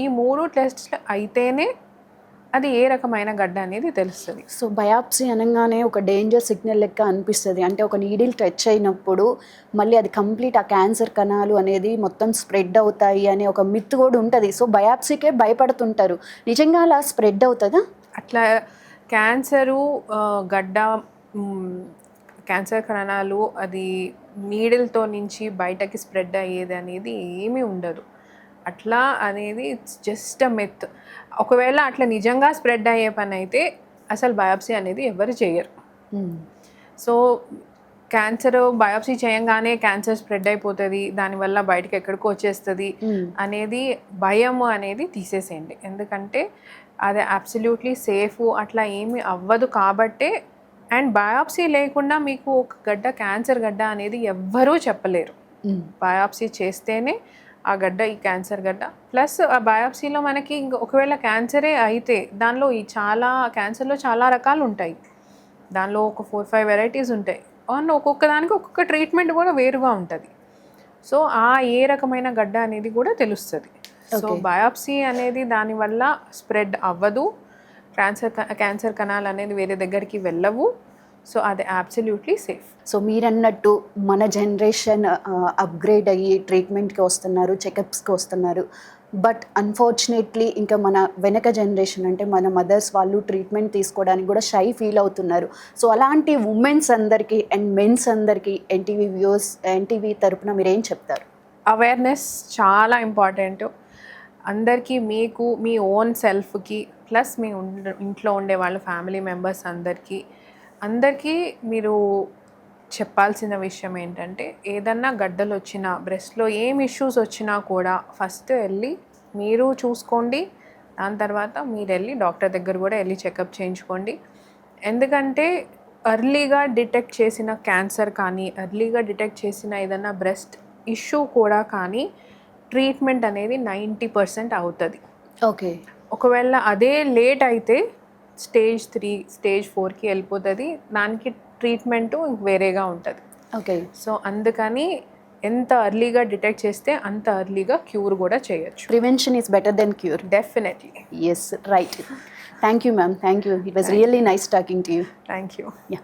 ఈ 3 టెస్ట్లు అయితేనే అది ఏ రకమైన గడ్డ అనేది తెలుస్తుంది. సో బయాప్సీ అనగానే ఒక డేంజర్ సిగ్నల్ లెక్క అనిపిస్తుంది. అంటే ఒక నీడిల్ టచ్ అయినప్పుడు మళ్ళీ అది కంప్లీట్ ఆ క్యాన్సర్ కణాలు అనేది మొత్తం స్ప్రెడ్ అవుతాయి అనే ఒక మిత్ కూడా ఉంటుంది. సో బయాప్సీకే భయపడుతుంటారు. నిజంగా అలా స్ప్రెడ్ అవుతుందా? అట్లా గడ్డ క్యాన్సర్ కణాలు అది నీడిల్తో నుంచి బయటకి స్ప్రెడ్ అయ్యేది అనేది ఏమీ ఉండదు. అట్లా అనేది ఇట్స్ జస్ట్ అ మిత్. ఒకవేళ అట్లా నిజంగా స్ప్రెడ్ అయ్యే పని అయితే అసలు బయాప్సీ అనేది ఎవరు చేయరు. సో క్యాన్సర్ బయాప్సీ చేయంగానే క్యాన్సర్ స్ప్రెడ్ అయిపోతుంది, దానివల్ల బయటకు ఎక్కడికో వచ్చేస్తుంది అనేది భయం అనేది తీసేసేయండి. ఎందుకంటే అది అబ్సల్యూట్లీ సేఫ్, అట్లా ఏమీ అవ్వదు కాబట్టే. అండ్ బయాప్సీ లేకుండా మీకు ఒక గడ్డ క్యాన్సర్ గడ్డ అనేది ఎవ్వరూ చెప్పలేరు. బయాప్సీ చేస్తేనే ఆ గడ్డ ఈ క్యాన్సర్ గడ్డ. ప్లస్ ఆ బయాప్సీలో మనకి ఒకవేళ క్యాన్సరే అయితే దానిలో క్యాన్సర్లో చాలా రకాలు ఉంటాయి. దానిలో ఒక 4-5 వెరైటీస్ ఉంటాయి. అండ్ ఒక్కొక్క దానికి ఒక్కొక్క ట్రీట్మెంట్ కూడా వేరుగా ఉంటుంది. సో ఏ రకమైన గడ్డ అనేది కూడా తెలుస్తుంది. సో బయాప్సీ అనేది దానివల్ల స్ప్రెడ్ అవ్వదు, క్యాన్సర్ కణాలు అనేది వేరే దగ్గరికి వెళ్ళవు. సో అది అబ్సల్యూట్లీ సేఫ్. సో మీరన్నట్టు మన జనరేషన్ అప్గ్రేడ్ అయ్యి ట్రీట్మెంట్కి వస్తున్నారు, చెకప్స్కి వస్తున్నారు. బట్ అన్ఫార్చునేట్లీ ఇంకా మన వెనక జనరేషన్ అంటే మన మదర్స్ వాళ్ళు ట్రీట్మెంట్ తీసుకోవడానికి కూడా షై ఫీల్ అవుతున్నారు. సో అలాంటి ఉమెన్స్ అందరికీ అండ్ మెన్స్ అందరికీ ఎన్టీవీ వ్యూవర్స్, ఎన్టీవీ తరపున మీరు ఏం చెప్తారు? అవేర్నెస్ చాలా ఇంపార్టెంట్. అందరికీ మీకు మీ ఓన్ సెల్ఫ్కి ప్లస్ మీ ఇంట్లో ఉండే వాళ్ళ ఫ్యామిలీ మెంబర్స్ అందరికీ మీరు చెప్పాల్సిన విషయం ఏంటంటే, ఏదన్నా గడ్డలు వచ్చినా, బ్రెస్ట్లో ఏం ఇష్యూస్ వచ్చినా కూడా ఫస్ట్ వెళ్ళి మీరు చూసుకోండి. దాని తర్వాత మీరు వెళ్ళి డాక్టర్ దగ్గర కూడా వెళ్ళి చెకప్ చేయించుకోండి. ఎందుకంటే ఎర్లీగా డిటెక్ట్ చేసిన క్యాన్సర్ కానీ, ఎర్లీగా డిటెక్ట్ చేసిన ఏదన్నా బ్రెస్ట్ ఇష్యూ కూడా కానీ ట్రీట్మెంట్ అనేది 90% అవుతుంది. ఓకే. ఒకవేళ అదే లేట్ అయితే స్టేజ్ 3, స్టేజ్ 4కి వెళ్ళిపోతుంది. దానికి ట్రీట్మెంటు వేరేగా ఉంటుంది. ఓకే. సో అందుకని ఎంత ఎర్లీగా డిటెక్ట్ చేస్తే అంత ఎర్లీగా క్యూర్ కూడా చేయొచ్చు. Prevention is better than cure. Definitely. Yes, right. Thank you ma'am, thank you. It was really nice talking to you. Thank you. Yeah.